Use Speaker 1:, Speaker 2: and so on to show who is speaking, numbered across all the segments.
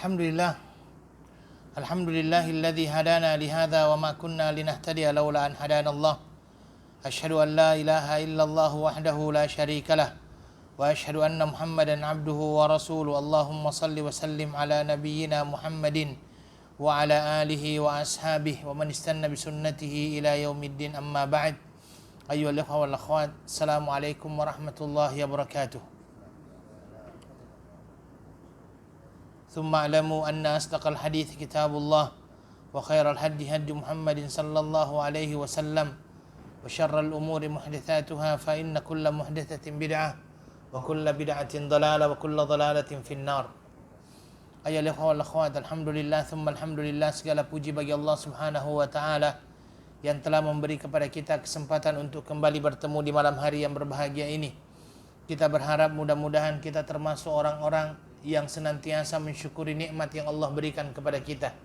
Speaker 1: Alhamdulillah. Alhamdulillahilladzi hadana lihadza wa ma kunna linahtadiya laula an hadanallah. Asyhadu an la ilaha illallah wahdahu la syarikalah wa asyhadu anna Muhammadan abduhu wa rasuluh. Allahumma salli wa sallim ala nabiyyina Muhammadin wa ala alihi wa ashabihi wa man istanna bi sunnatihi ila yaumiddin, amma ba'd. Ayyuhal ikhwa wal akhwat, assalamualaikum warahmatullahi wabarakatuh. ثم اعلموا أن أصدق الحديث كتاب الله وخير الهدي هدي محمد صلى الله عليه وسلم وشر الأمور محدثاتها فإن كل محدثة بدعة وكل بدعة ضلالة وكل ضلالة في النار. Ayuhal ikhwah wal akhwat, alhamdulillah thumma alhamdulillah, segala puji bagi Allah Subhanahu wa taala yang telah memberi kepada kita kesempatan untuk kembali bertemu di malam hari yang berbahagia ini. Kita berharap mudah-mudahan kita termasuk orang-orang yang senantiasa mensyukuri nikmat yang Allah berikan kepada kita,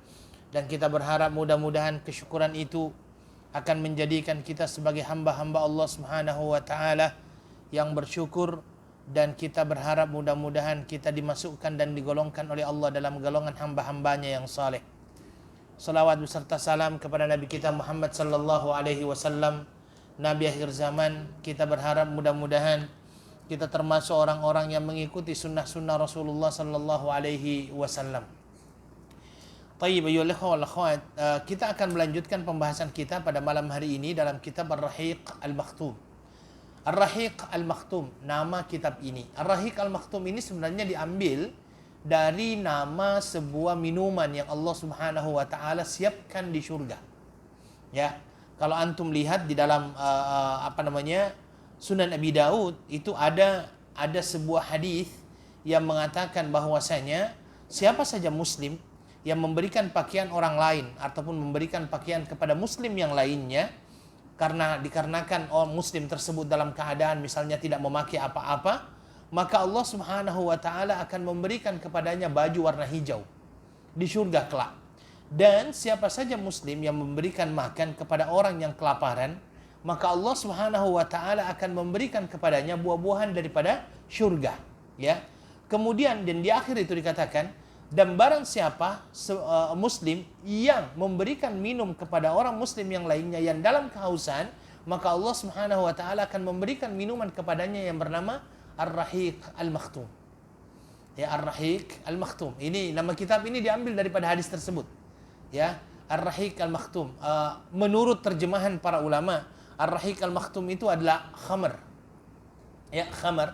Speaker 1: dan kita berharap mudah-mudahan kesyukuran itu akan menjadikan kita sebagai hamba-hamba Allah Subhanahu wa taala yang bersyukur, dan kita berharap mudah-mudahan kita dimasukkan dan digolongkan oleh Allah dalam golongan hamba-hambanya yang saleh. Salawat beserta salam kepada Nabi kita Muhammad sallallahu alaihi wasallam, Nabi akhir zaman. Kita berharap mudah-mudahan kita termasuk orang-orang yang mengikuti sunnah-sunnah Rasulullah sallallahu alaihi wasallam. Tayyib, ayyuhal ikhwah wal akhwat, kita akan melanjutkan pembahasan kita pada malam hari ini dalam kitab Ar-Rahiq Al-Makhtum. Ar-Rahiq Al-Makhtum, nama kitab ini. Ar-Rahiq Al-Makhtum ini sebenarnya diambil dari nama sebuah minuman yang Allah Subhanahu wa taala siapkan di surga. Ya, kalau antum lihat di dalam Sunan Abi Daud itu ada sebuah hadis yang mengatakan bahwasanya siapa saja muslim yang memberikan pakaian orang lain ataupun memberikan pakaian kepada muslim yang lainnya, dikarenakan orang muslim tersebut dalam keadaan misalnya tidak memakai apa-apa, maka Allah Subhanahu wa taala akan memberikan kepadanya baju warna hijau di surga kelak. Dan siapa saja muslim yang memberikan makan kepada orang yang kelaparan, maka Allah Subhanahu wa taala akan memberikan kepadanya buah-buahan daripada syurga, ya. Kemudian dan di akhir itu dikatakan, dan barang siapa muslim yang memberikan minum kepada orang muslim yang lainnya yang dalam kehausan, maka Allah Subhanahu wa taala akan memberikan minuman kepadanya yang bernama Ar-Rahiq Al-Makhtum. Ya, Ar-Rahiq Al-Makhtum. Ini nama kitab ini diambil daripada hadis tersebut. Ya, Ar-Rahiq Al-Makhtum. Menurut terjemahan para ulama, Ar-Rahiq Al-Makhtum itu adalah khamar. Ya, khamar.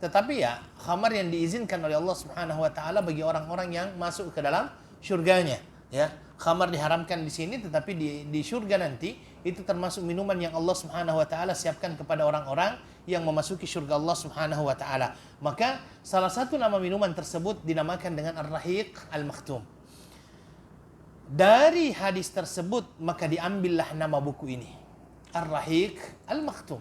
Speaker 1: Tetapi ya, khamar yang diizinkan oleh Allah Subhanahu wa taala bagi orang-orang yang masuk ke dalam syurganya, ya. Khamar diharamkan di sini, tetapi di syurga nanti itu termasuk minuman yang Allah Subhanahu wa taala siapkan kepada orang-orang yang memasuki syurga Allah Subhanahu wa taala. Maka salah satu nama minuman tersebut dinamakan dengan Ar-Rahiq Al-Makhtum. Dari hadis tersebut maka diambillah nama buku ini, Ar-Rahiq Al-Makhtum.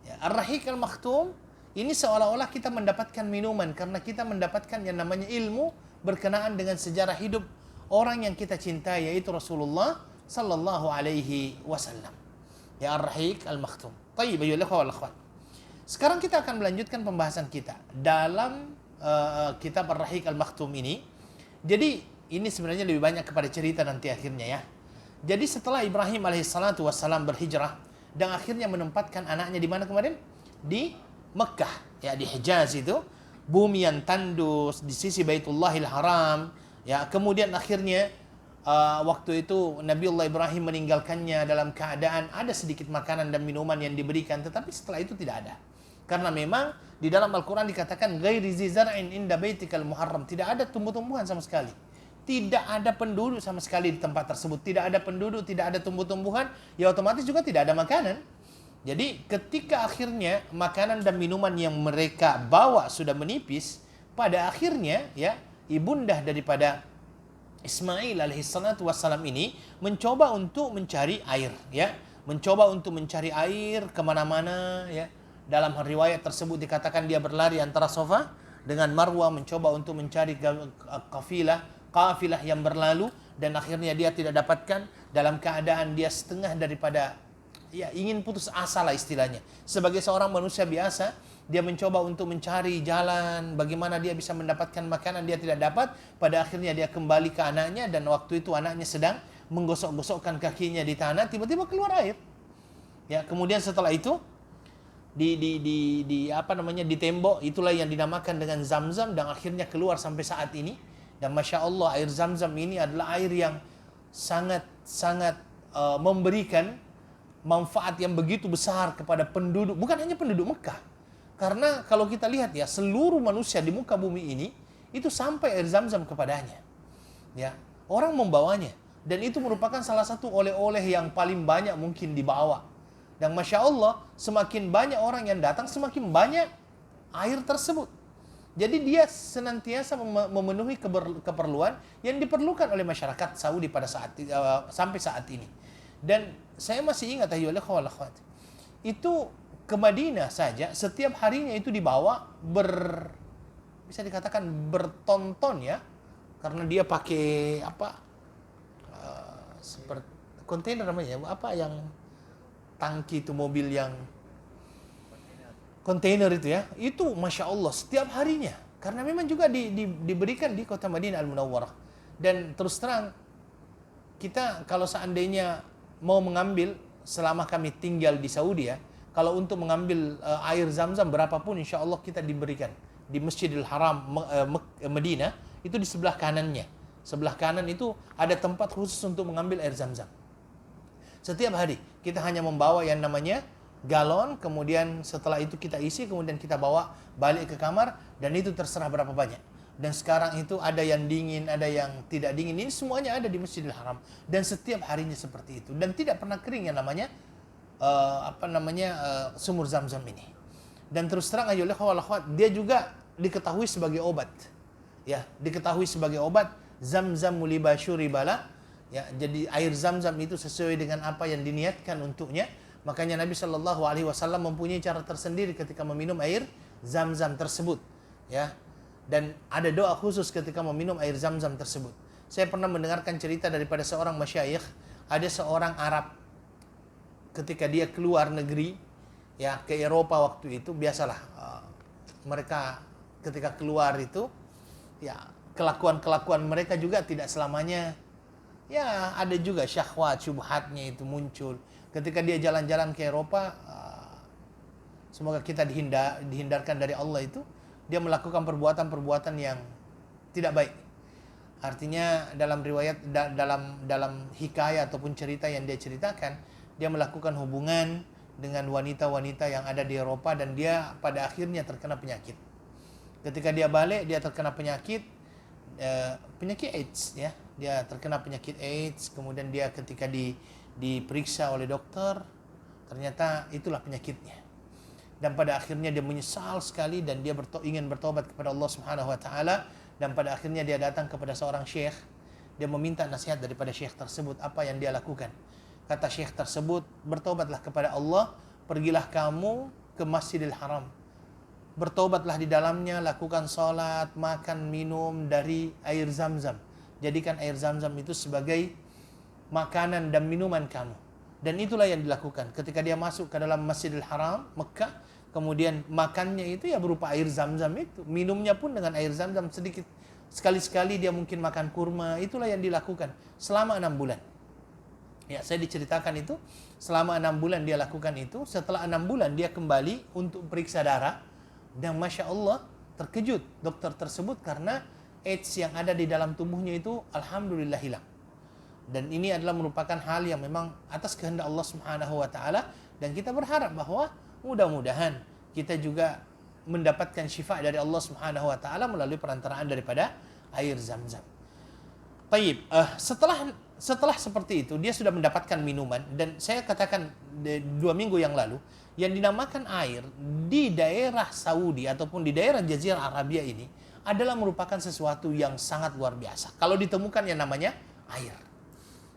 Speaker 1: Ya, Ar-Rahiq Al-Makhtum ini seolah-olah kita mendapatkan minuman karena kita mendapatkan yang namanya ilmu berkenaan dengan sejarah hidup orang yang kita cintai, yaitu Rasulullah sallallahu alaihi wasallam. Ya, Ar-Rahiq Al-Makhtum. Tayyib, ayyuhal ikhwah wal akhwat. Sekarang kita akan melanjutkan pembahasan kita dalam kitab Ar-Rahiq Al-Makhtum ini. Jadi ini sebenarnya lebih banyak kepada cerita nanti akhirnya, ya. Jadi setelah Ibrahim alaihissalatu wassalam berhijrah dan akhirnya menempatkan anaknya di mana kemarin? Di Mekah, ya, di Hijaz itu, bumi yang tandus di sisi Baitullahil Haram, ya. Kemudian akhirnya waktu itu Nabiullah Ibrahim meninggalkannya dalam keadaan ada sedikit makanan dan minuman yang diberikan, tetapi setelah itu tidak ada. Karena memang di dalam Al-Qur'an dikatakan ghairi zi zar'in inda baitikal muharram, tidak ada tumbuh-tumbuhan sama sekali. Tidak ada penduduk sama sekali di tempat tersebut. Tidak ada penduduk, tidak ada tumbuh-tumbuhan, ya otomatis juga tidak ada makanan. Jadi ketika akhirnya makanan dan minuman yang mereka bawa sudah menipis, pada akhirnya ya ibundah daripada Ismail alaihissalatu wassalam ini mencoba untuk mencari air, ya. Mencoba untuk mencari air kemana-mana, ya. Dalam riwayat tersebut dikatakan dia berlari antara Safa dengan Marwah mencoba untuk mencari kafilah yang berlalu, dan akhirnya dia tidak dapatkan, dalam keadaan dia setengah daripada, ya, ingin putus asa lah istilahnya. Sebagai seorang manusia biasa dia mencoba untuk mencari jalan bagaimana dia bisa mendapatkan makanan, dia tidak dapat. Pada akhirnya dia kembali ke anaknya, dan waktu itu anaknya sedang menggosok-gosokkan kakinya di tanah, tiba-tiba keluar air. Ya, kemudian setelah itu di tembok, itulah yang dinamakan dengan Zam-Zam, dan akhirnya keluar sampai saat ini. Dan Masya Allah, air Zam-Zam ini adalah air yang sangat memberikan manfaat yang begitu besar kepada penduduk, bukan hanya penduduk Mekah. Karena kalau kita lihat ya, seluruh manusia di muka bumi ini itu sampai air Zam-Zam kepadanya. Ya, orang membawanya, dan itu merupakan salah satu oleh-oleh yang paling banyak mungkin dibawa. Dan Masya Allah, semakin banyak orang yang datang, semakin banyak air tersebut. Jadi dia senantiasa memenuhi keperluan yang diperlukan oleh masyarakat Saudi pada sampai saat ini. Dan saya masih ingat itu ke Madinah saja setiap harinya itu dibawa bisa dikatakan bertonton ya, karena dia pakai seperti kontainer namanya yang tangki itu, mobil yang kontainer itu ya, itu Masya Allah setiap harinya, karena memang juga diberikan di kota Madinah Al-Munawwarah. Dan terus terang, kita kalau seandainya mau mengambil, selama kami tinggal di Saudi ya, kalau untuk mengambil air Zam-Zam berapapun, insya Allah kita diberikan di Masjidil Haram Madinah, itu di sebelah kanannya. Sebelah kanan itu ada tempat khusus untuk mengambil air Zam-Zam. Setiap hari kita hanya membawa yang namanya galon, kemudian setelah itu kita isi, kemudian kita bawa balik ke kamar, dan itu terserah berapa banyak. Dan sekarang itu ada yang dingin, ada yang tidak dingin, ini semuanya ada di Masjidil Haram, dan setiap harinya seperti itu, dan tidak pernah kering yang namanya sumur Zam-Zam ini. Dan terus terang aja, dia juga diketahui sebagai obat ya, diketahui sebagai obat. Zam-Zam liba syuribala ya, jadi air Zam-Zam itu sesuai dengan apa yang diniatkan untuknya. Makanya Nabi Shallallahu Alaihi Wasallam mempunyai cara tersendiri ketika meminum air Zam-Zam tersebut, ya. Dan ada doa khusus ketika meminum air Zam-Zam tersebut. Saya pernah mendengarkan cerita daripada seorang masyayikh, ada seorang Arab ketika dia keluar negeri, ya, ke Eropa waktu itu, biasalah mereka ketika keluar itu, ya, kelakuan mereka juga tidak selamanya, ya, ada juga syahwat, syubhatnya itu muncul. Ketika dia jalan-jalan ke Eropa, semoga kita dihindarkan dari Allah itu, dia melakukan perbuatan-perbuatan yang tidak baik. Artinya dalam riwayat, dalam hikayat ataupun cerita yang dia ceritakan, dia melakukan hubungan dengan wanita-wanita yang ada di Eropa, dan dia pada akhirnya terkena penyakit. Ketika dia balik, dia terkena penyakit AIDS, ya. Dia terkena penyakit AIDS, kemudian dia ketika diperiksa oleh dokter, ternyata itulah penyakitnya. Dan pada akhirnya dia menyesal sekali, dan dia ingin bertobat kepada Allah Subhanahu wa taala, dan pada akhirnya dia datang kepada seorang syekh. Dia meminta nasihat daripada syekh tersebut, apa yang dia lakukan. Kata syekh tersebut, bertobatlah kepada Allah, pergilah kamu ke Masjidil Haram, bertobatlah di dalamnya, lakukan salat, makan, minum dari air Zam-Zam. Jadikan air Zam-Zam itu sebagai makanan dan minuman kamu. Dan itulah yang dilakukan. Ketika dia masuk ke dalam Masjidil Haram, Mekah, kemudian makannya itu ya berupa air Zam-Zam itu. Minumnya pun dengan air Zam-Zam sedikit. Sekali-sekali dia mungkin makan kurma. Itulah yang dilakukan selama 6 bulan. Ya, saya diceritakan itu. Selama 6 bulan dia lakukan itu. Setelah 6 bulan dia kembali untuk periksa darah. Dan Masya Allah, terkejut dokter tersebut karena AIDS yang ada di dalam tubuhnya itu alhamdulillah hilang. Dan ini adalah merupakan hal yang memang atas kehendak Allah Subhanahu wa taala, dan kita berharap bahwa mudah-mudahan kita juga mendapatkan syifa dari Allah Subhanahu wa taala melalui perantaraan daripada air Zam-Zam. Taib, setelah seperti itu dia sudah mendapatkan minuman, dan saya katakan 2 minggu yang lalu, yang dinamakan air di daerah Saudi ataupun di daerah Jazirah Arabia ini adalah merupakan sesuatu yang sangat luar biasa kalau ditemukan yang namanya air.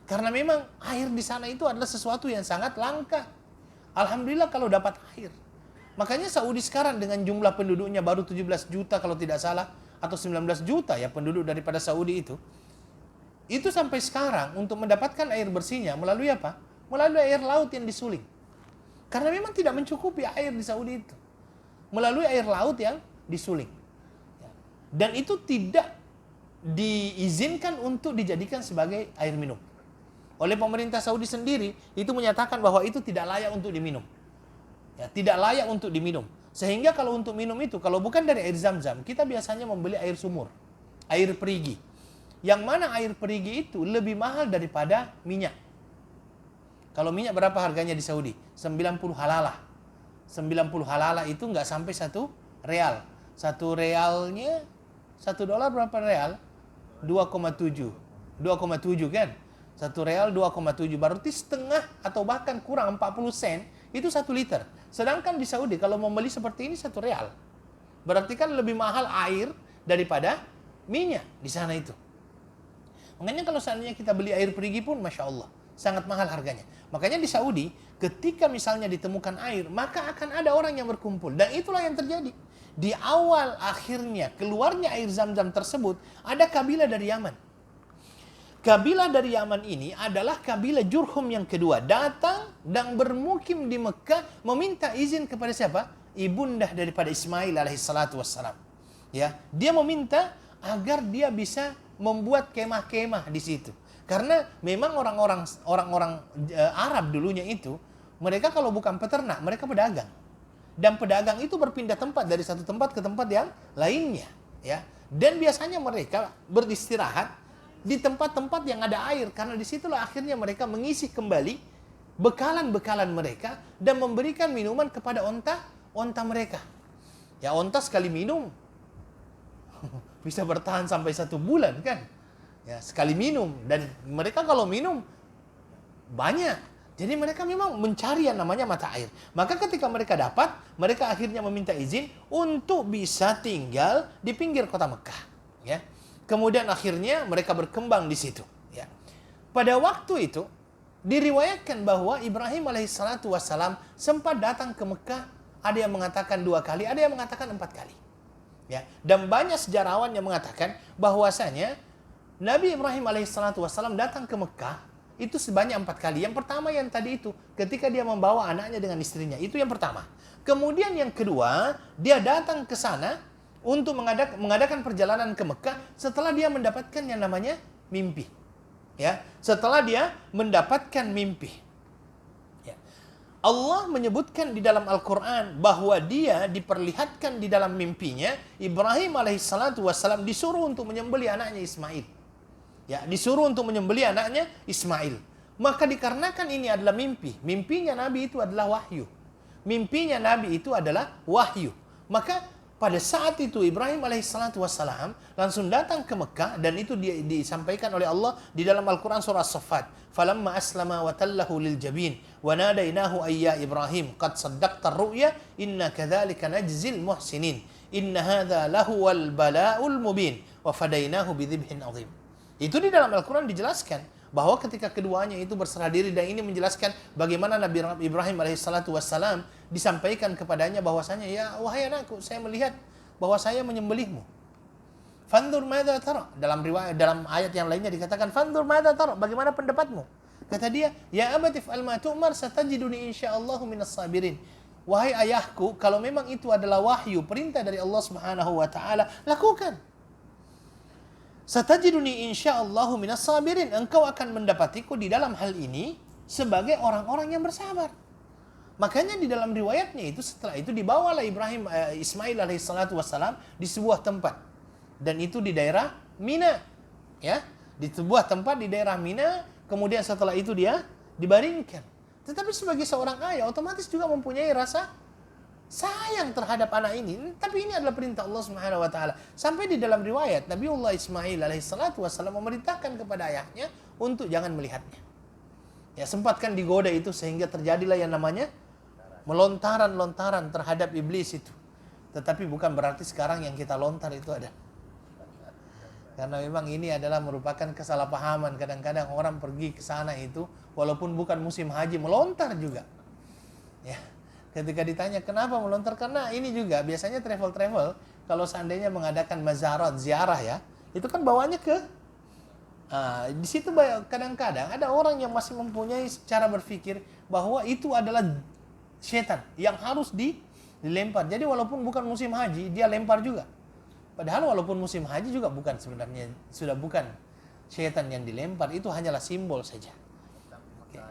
Speaker 1: Karena memang air di sana itu adalah sesuatu yang sangat langka. Alhamdulillah kalau dapat air. Makanya Saudi sekarang dengan jumlah penduduknya baru 17 juta kalau tidak salah, atau 19 juta ya penduduk daripada Saudi itu. Itu sampai sekarang untuk mendapatkan air bersihnya melalui apa? Melalui air laut yang disuling. Karena memang tidak mencukupi air di Saudi itu. melalui air laut yang disuling. Dan itu tidak diizinkan untuk dijadikan sebagai air minum. Oleh pemerintah Saudi sendiri, itu menyatakan bahwa itu tidak layak untuk diminum. Ya, tidak layak untuk diminum. Sehingga kalau untuk minum itu, kalau bukan dari air Zam-Zam, kita biasanya membeli air sumur, air perigi. Yang mana air perigi itu lebih mahal daripada minyak. Kalau minyak berapa harganya di Saudi? 90 halalah. 90 halalah itu nggak sampai 1 real. 1 realnya, $1 berapa real? 2,7. 2,7 kan? 1 real 2,7. Berarti setengah atau bahkan kurang 40 sen, itu 1 liter. Sedangkan di Saudi kalau membeli seperti ini 1 real. Berarti kan lebih mahal air daripada minyak di sana itu. Makanya kalau seandainya kita beli air perigi pun, Masya Allah, sangat mahal harganya. Makanya di Saudi, ketika misalnya ditemukan air, maka akan ada orang yang berkumpul. Dan itulah yang terjadi. Di awal akhirnya keluarnya air Zam-Zam tersebut, ada kabilah dari Yaman. Kabilah dari Yaman ini adalah kabilah Jurhum yang kedua. Datang dan bermukim di Mekah, meminta izin kepada siapa? Ibundah daripada Ismail alaihissalatu wassalam. Ya, dia meminta agar dia bisa membuat kemah-kemah di situ. Karena memang orang-orang Arab dulunya itu, mereka kalau bukan peternak, mereka pedagang. Dan pedagang itu berpindah tempat dari satu tempat ke tempat yang lainnya, ya. Dan biasanya mereka beristirahat di tempat-tempat yang ada air, karena disitulah akhirnya mereka mengisi kembali bekalan-bekalan mereka dan memberikan minuman kepada onta mereka. Ya, onta sekali minum bisa bertahan sampai 1 bulan kan? Ya, sekali minum, dan mereka kalau minum banyak. Jadi mereka memang mencari yang namanya mata air. Maka ketika mereka dapat, mereka akhirnya meminta izin untuk bisa tinggal di pinggir kota Mekah, ya. Kemudian akhirnya mereka berkembang di situ, ya. Pada waktu itu diriwayatkan bahwa Ibrahim alaihissalatu wassalam sempat datang ke Mekah, ada yang mengatakan 2 kali, ada yang mengatakan 4 kali. Ya, dan banyak sejarawan yang mengatakan bahwasanya Nabi Ibrahim alaihissalatu wassalam datang ke Mekah itu sebanyak 4 kali. Yang pertama yang tadi itu, ketika dia membawa anaknya dengan istrinya, itu yang pertama. Kemudian yang kedua, dia datang ke sana untuk mengadakan perjalanan ke Mekah setelah dia mendapatkan yang namanya mimpi. Ya, setelah dia mendapatkan mimpi. Ya. Allah menyebutkan di dalam Al-Quran bahwa dia diperlihatkan di dalam mimpinya, Ibrahim alaihissalatu wassalam disuruh untuk menyembelih anaknya Ismail. Ya, disuruh untuk menyembelih anaknya Ismail. Maka dikarenakan ini adalah mimpi, mimpinya Nabi itu adalah wahyu. Mimpinya Nabi itu adalah wahyu. Maka pada saat itu Ibrahim alaihissalatu wassalam langsung datang ke Mekah, dan itu disampaikan oleh Allah di dalam Al-Quran surah As-Saffat. Falamma aslama wa tallahu lil jabin wa nadainahu ayya Ibrahim qad saddaqta ar-ru'ya inna kadzalika najzil muhsinin inna hadza lahuwal bala'ul mubin wa fadainahu bidzibhin azim. Itu di dalam Al-Quran dijelaskan bahwa ketika keduanya itu berserah diri, dan ini menjelaskan bagaimana Nabi Ibrahim alaihissalatu wassalam disampaikan kepadanya bahwasanya, ya wahai anakku, saya melihat bahwa saya menyembelihmu. Fandur madza tara. Dalam ayat yang lainnya dikatakan fandur madza tara, bagaimana pendapatmu? Kata dia, ya abati fa'al ma tu'mar satajiduni insyaallahu minas sabirin. Wahai ayahku, kalau memang itu adalah wahyu, perintah dari Allah Subhanahu wa taala, lakukan. Satajiduni insyaallahu minas sabirin. Engkau akan mendapatiku di dalam hal ini sebagai orang-orang yang bersabar. Makanya di dalam riwayatnya itu, setelah itu dibawalah Ismail alaihissalatu wassalam di sebuah tempat, dan itu di daerah Mina, ya, di sebuah tempat di daerah Mina. Kemudian setelah itu dia dibaringkan. Tetapi sebagai seorang ayah otomatis juga mempunyai rasa sayang terhadap anak ini. Tapi ini adalah perintah Allah Subhanahu wa taala. Sampai di dalam riwayat Nabiullah Ismail alaihissalatu wassalam memerintahkan kepada ayahnya untuk jangan melihatnya. Ya, sempatkan digoda itu sehingga terjadilah yang namanya melontaran-lontaran terhadap iblis itu. Tetapi bukan berarti sekarang yang kita lontar itu ada. Karena memang ini adalah merupakan kesalahpahaman. Kadang-kadang orang pergi ke sana itu walaupun bukan musim haji melontar juga. Ya. Ketika ditanya kenapa melontar, karena ini juga biasanya travel kalau seandainya mengadakan mazarat, ziarah ya, itu kan bawanya ke di situ kadang-kadang ada orang yang masih mempunyai cara berpikir bahwa itu adalah setan yang harus dilempar. Jadi walaupun bukan musim haji, dia lempar juga. Padahal walaupun musim haji juga bukan sebenarnya, sudah bukan syaitan yang dilempar, itu hanyalah simbol saja. Okay.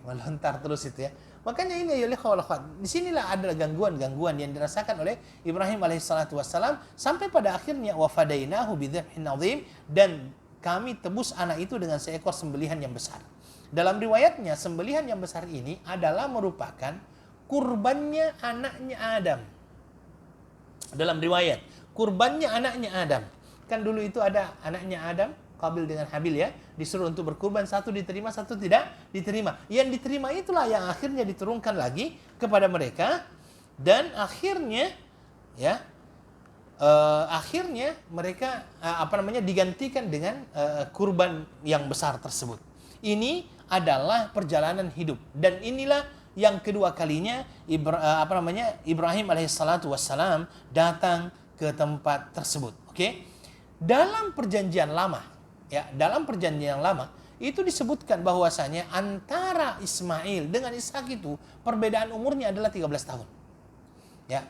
Speaker 1: Melontar terus itu ya. Makanya ini ya di sinilah ada gangguan-gangguan yang dirasakan oleh Ibrahim alaihissalatu wassalam sampai pada akhirnya wa fadainahu bidzabhin azim, dan kami tebus anak itu dengan seekor sembelihan yang besar. Dalam riwayatnya sembelihan yang besar ini adalah merupakan kurbannya anaknya Adam. Dalam riwayat kurbannya anaknya Adam. Kan dulu itu ada anaknya Adam, Qabil dengan Habil ya, disuruh untuk berkurban, satu diterima, satu tidak diterima. Yang diterima itulah yang akhirnya diturunkan lagi kepada mereka, dan akhirnya ya akhirnya mereka digantikan dengan kurban yang besar tersebut. Ini adalah perjalanan hidup, dan inilah yang kedua kalinya Ibrahim alaihissalatu wassalam datang ke tempat tersebut. Oke? Dalam perjanjian lama, ya, dalam perjanjian lama itu disebutkan bahwasanya antara Ismail dengan Ishak itu perbedaan umurnya adalah 13 tahun. Ya,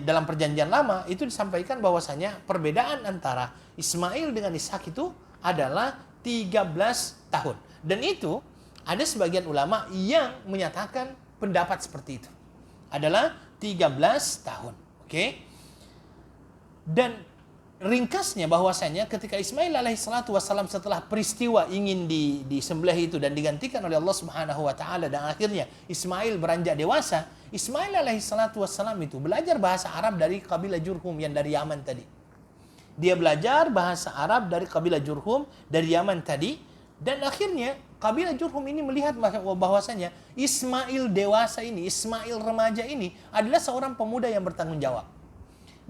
Speaker 1: dalam perjanjian lama itu disampaikan bahwasanya perbedaan antara Ismail dengan Ishak itu adalah 13 tahun. Dan itu ada sebagian ulama yang menyatakan pendapat seperti itu. Adalah 13 tahun. Oke? Dan ringkasnya bahwasanya ketika Ismail alaihissalatu wassalam setelah peristiwa ingin disembelih itu dan digantikan oleh Allah Subhanahu wa taala, dan akhirnya Ismail beranjak dewasa, Ismail alaihissalatu wassalam itu belajar bahasa Arab dari kabilah Jurhum yang dari Yaman tadi. Dia belajar bahasa Arab dari kabilah Jurhum dari Yaman tadi, dan akhirnya kabilah Jurhum ini melihat bahwasanya Ismail dewasa ini, Ismail remaja ini adalah seorang pemuda yang bertanggung jawab.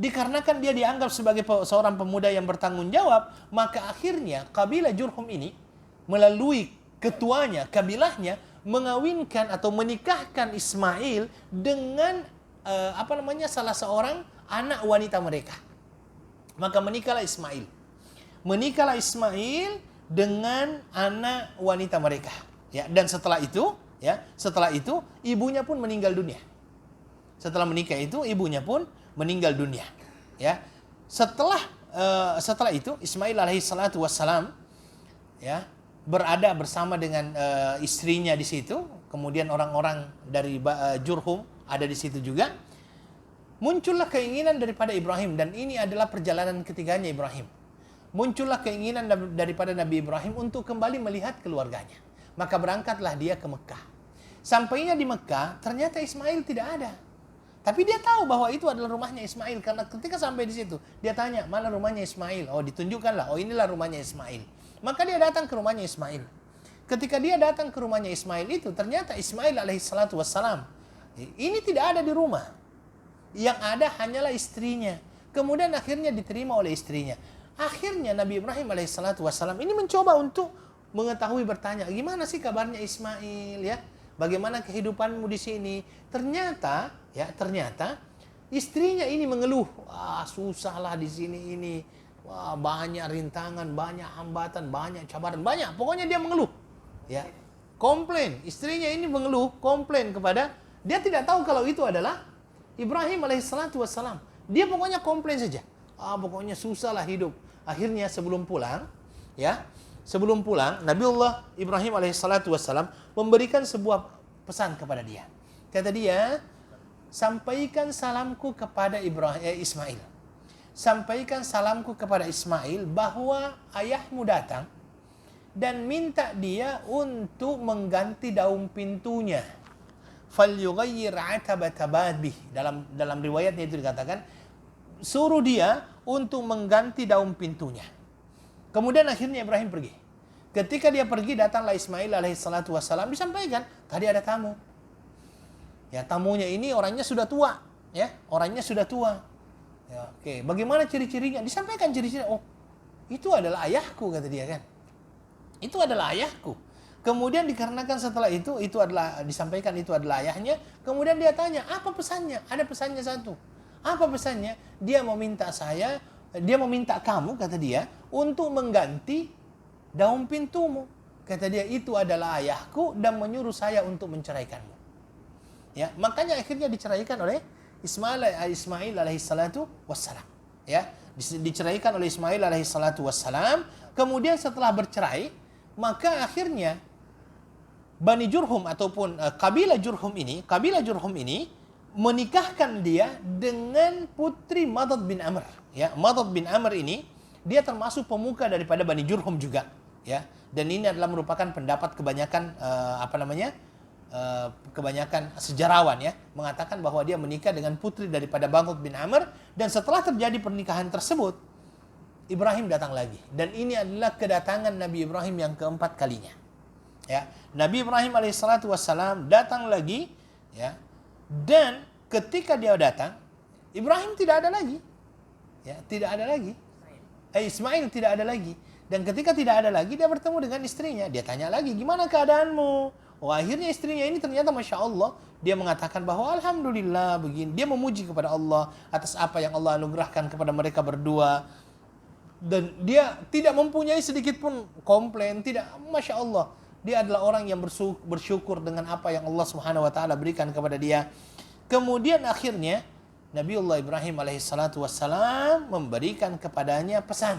Speaker 1: Dikarenakan dia dianggap sebagai seorang pemuda yang bertanggung jawab, maka akhirnya kabilah Jurhum ini melalui ketuanya, kabilahnya, mengawinkan atau menikahkan Ismail dengan salah seorang anak wanita mereka. Maka menikahlah Ismail dengan anak wanita mereka. Ya, dan setelah itu ibunya pun meninggal dunia. Setelah menikah itu ibunya pun meninggal dunia. Ya. Setelah itu Ismail alaihissalatu wassalam ya berada bersama dengan istrinya di situ. Kemudian orang-orang dari Jurhum ada di situ juga. Muncullah keinginan daripada Ibrahim, dan ini adalah perjalanan ketiganya Ibrahim. Muncullah keinginan daripada Nabi Ibrahim untuk kembali melihat keluarganya. Maka berangkatlah dia ke Mekah. Sampainya di Mekah, ternyata Ismail tidak ada. Tapi dia tahu bahwa itu adalah rumahnya Ismail, karena ketika sampai di situ, dia tanya, mana rumahnya Ismail? Oh, ditunjukkanlah, oh inilah rumahnya Ismail. Maka dia datang ke rumahnya Ismail. Ketika dia datang ke rumahnya Ismail itu, ternyata Ismail alaihissalatu wassalam ini tidak ada di rumah. Yang ada hanyalah istrinya. Kemudian akhirnya diterima oleh istrinya. Akhirnya Nabi Ibrahim alaihissalatu wassalam ini mencoba untuk mengetahui, bertanya, gimana sih kabarnya Ismail ya? Bagaimana kehidupanmu di sini? Ternyata istrinya ini mengeluh, wah susahlah di sini ini, wah banyak rintangan, banyak hambatan, banyak cabaran, banyak. Pokoknya dia mengeluh, ya, komplain. Istrinya ini mengeluh, komplain kepada, dia tidak tahu kalau itu adalah Ibrahim alaihissalatu wassalam. Dia pokoknya komplain saja. Pokoknya susahlah hidup. Akhirnya sebelum pulang, Nabiullah Ibrahim alaihissalatu wassalam memberikan sebuah pesan kepada dia. Kata dia, sampaikan salamku kepada Ismail. Sampaikan salamku kepada Ismail bahwa ayahmu datang dan minta dia untuk mengganti daun pintunya. Falyughayyir atabata babih. Dalam riwayatnya itu dikatakan, suruh dia untuk mengganti daun pintunya. Kemudian akhirnya Ibrahim pergi. Ketika dia pergi, datanglah Ismail alaihissalatu wassalam, disampaikan, tadi ada tamu. Ya, tamunya ini orangnya sudah tua, ya, orangnya sudah tua. Ya, oke, bagaimana ciri-cirinya? Disampaikan ciri-cirinya. Oh, itu adalah ayahku, kata dia kan. Itu adalah ayahku. Kemudian dikarenakan setelah itu adalah disampaikan itu adalah ayahnya, kemudian dia tanya, apa pesannya? Ada pesannya satu. Apa pesannya? Dia meminta kamu, kata dia, untuk mengganti daun pintumu. Kata dia, itu adalah ayahku dan menyuruh saya untuk menceraikanmu. Ya, makanya akhirnya diceraikan oleh Ismail alaihi salatu wassalam. Ya, diceraikan oleh Ismail alaihi salatu wassalam. Kemudian setelah bercerai, maka akhirnya Bani Jurhum ataupun kabilah Jurhum ini menikahkan dia dengan putri Madad bin Amr. Ya, Madad bin Amr ini dia termasuk pemuka daripada Bani Jurhum juga. Ya, dan ini adalah merupakan pendapat kebanyakan kebanyakan sejarawan ya mengatakan bahwa dia menikah dengan putri daripada Madad bin Amr, dan setelah terjadi pernikahan tersebut Ibrahim datang lagi, dan ini adalah kedatangan Nabi Ibrahim yang keempat kalinya. Ya, Nabi Ibrahim alaihissalatu wassalam datang lagi, ya, dan ketika dia datang, Ibrahim tidak ada lagi, ya, tidak ada lagi. Ismail tidak ada lagi, dan ketika tidak ada lagi, dia bertemu dengan istrinya. Dia tanya lagi, gimana keadaanmu? Oh, akhirnya istrinya ini ternyata Masya Allah, dia mengatakan bahwa Alhamdulillah begini. Dia memuji kepada Allah atas apa yang Allah anugerahkan kepada mereka berdua. Dan dia tidak mempunyai sedikit pun komplain, tidak. Masya Allah, dia adalah orang yang bersyukur dengan apa yang Allah Subhanahu wa taala berikan kepada dia. Kemudian akhirnya Nabiullah Ibrahim alaihissalatu wassalam memberikan kepadanya pesan.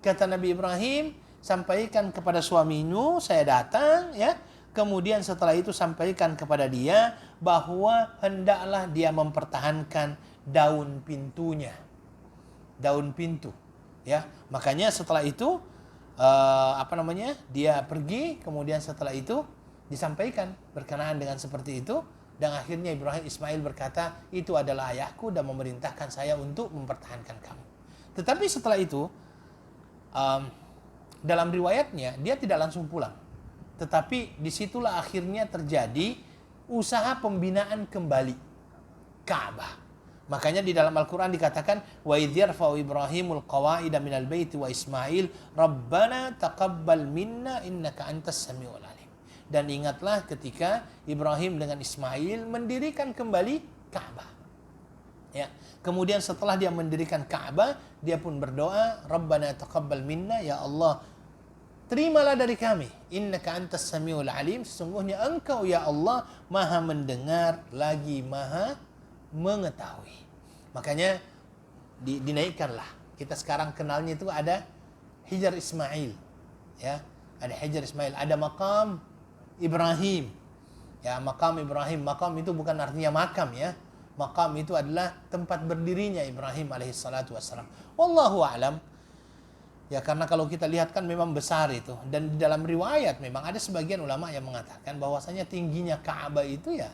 Speaker 1: Kata Nabi Ibrahim, sampaikan kepada suamimu saya datang, ya. Kemudian setelah itu sampaikan kepada dia bahwa hendaklah dia mempertahankan daun pintunya. Daun pintu, ya. Makanya setelah itu dia pergi, kemudian setelah itu disampaikan berkenaan dengan seperti itu, dan akhirnya Ismail berkata, itu adalah ayahku dan memerintahkan saya untuk mempertahankan kamu. Tetapi setelah itu dalam riwayatnya dia tidak langsung pulang, tetapi disitulah akhirnya terjadi usaha pembinaan kembali Ka'bah. Makanya di dalam Al-Quran dikatakan, wa idh yarfa'u Ibrahimul qawa'ida minal baiti wa Ismail Rabbana taqabbal minna innaka antas samiul alim. Dan ingatlah ketika Ibrahim dengan Ismail mendirikan kembali Ka'bah. Ya. Kemudian setelah dia mendirikan Ka'bah, dia pun berdoa, Rabbana taqabbal minna, ya Allah, terimalah dari kami, innaka antas samiul alim, sesungguhnya engkau ya Allah maha mendengar lagi maha mengetahui. Makanya dinaikkanlah. Kita sekarang kenalnya itu ada Hijar Ismail, ya, ada Hijar Ismail, ada makam Ibrahim, ya, makam Ibrahim. Makam itu bukan artinya makam, ya. Makam itu adalah tempat berdirinya Ibrahim alaihissalatu wassalam. Wallahu a'lam. Ya, karena kalau kita lihat kan memang besar itu, dan di dalam riwayat memang ada sebagian ulama yang mengatakan bahwasanya tingginya Ka'bah itu ya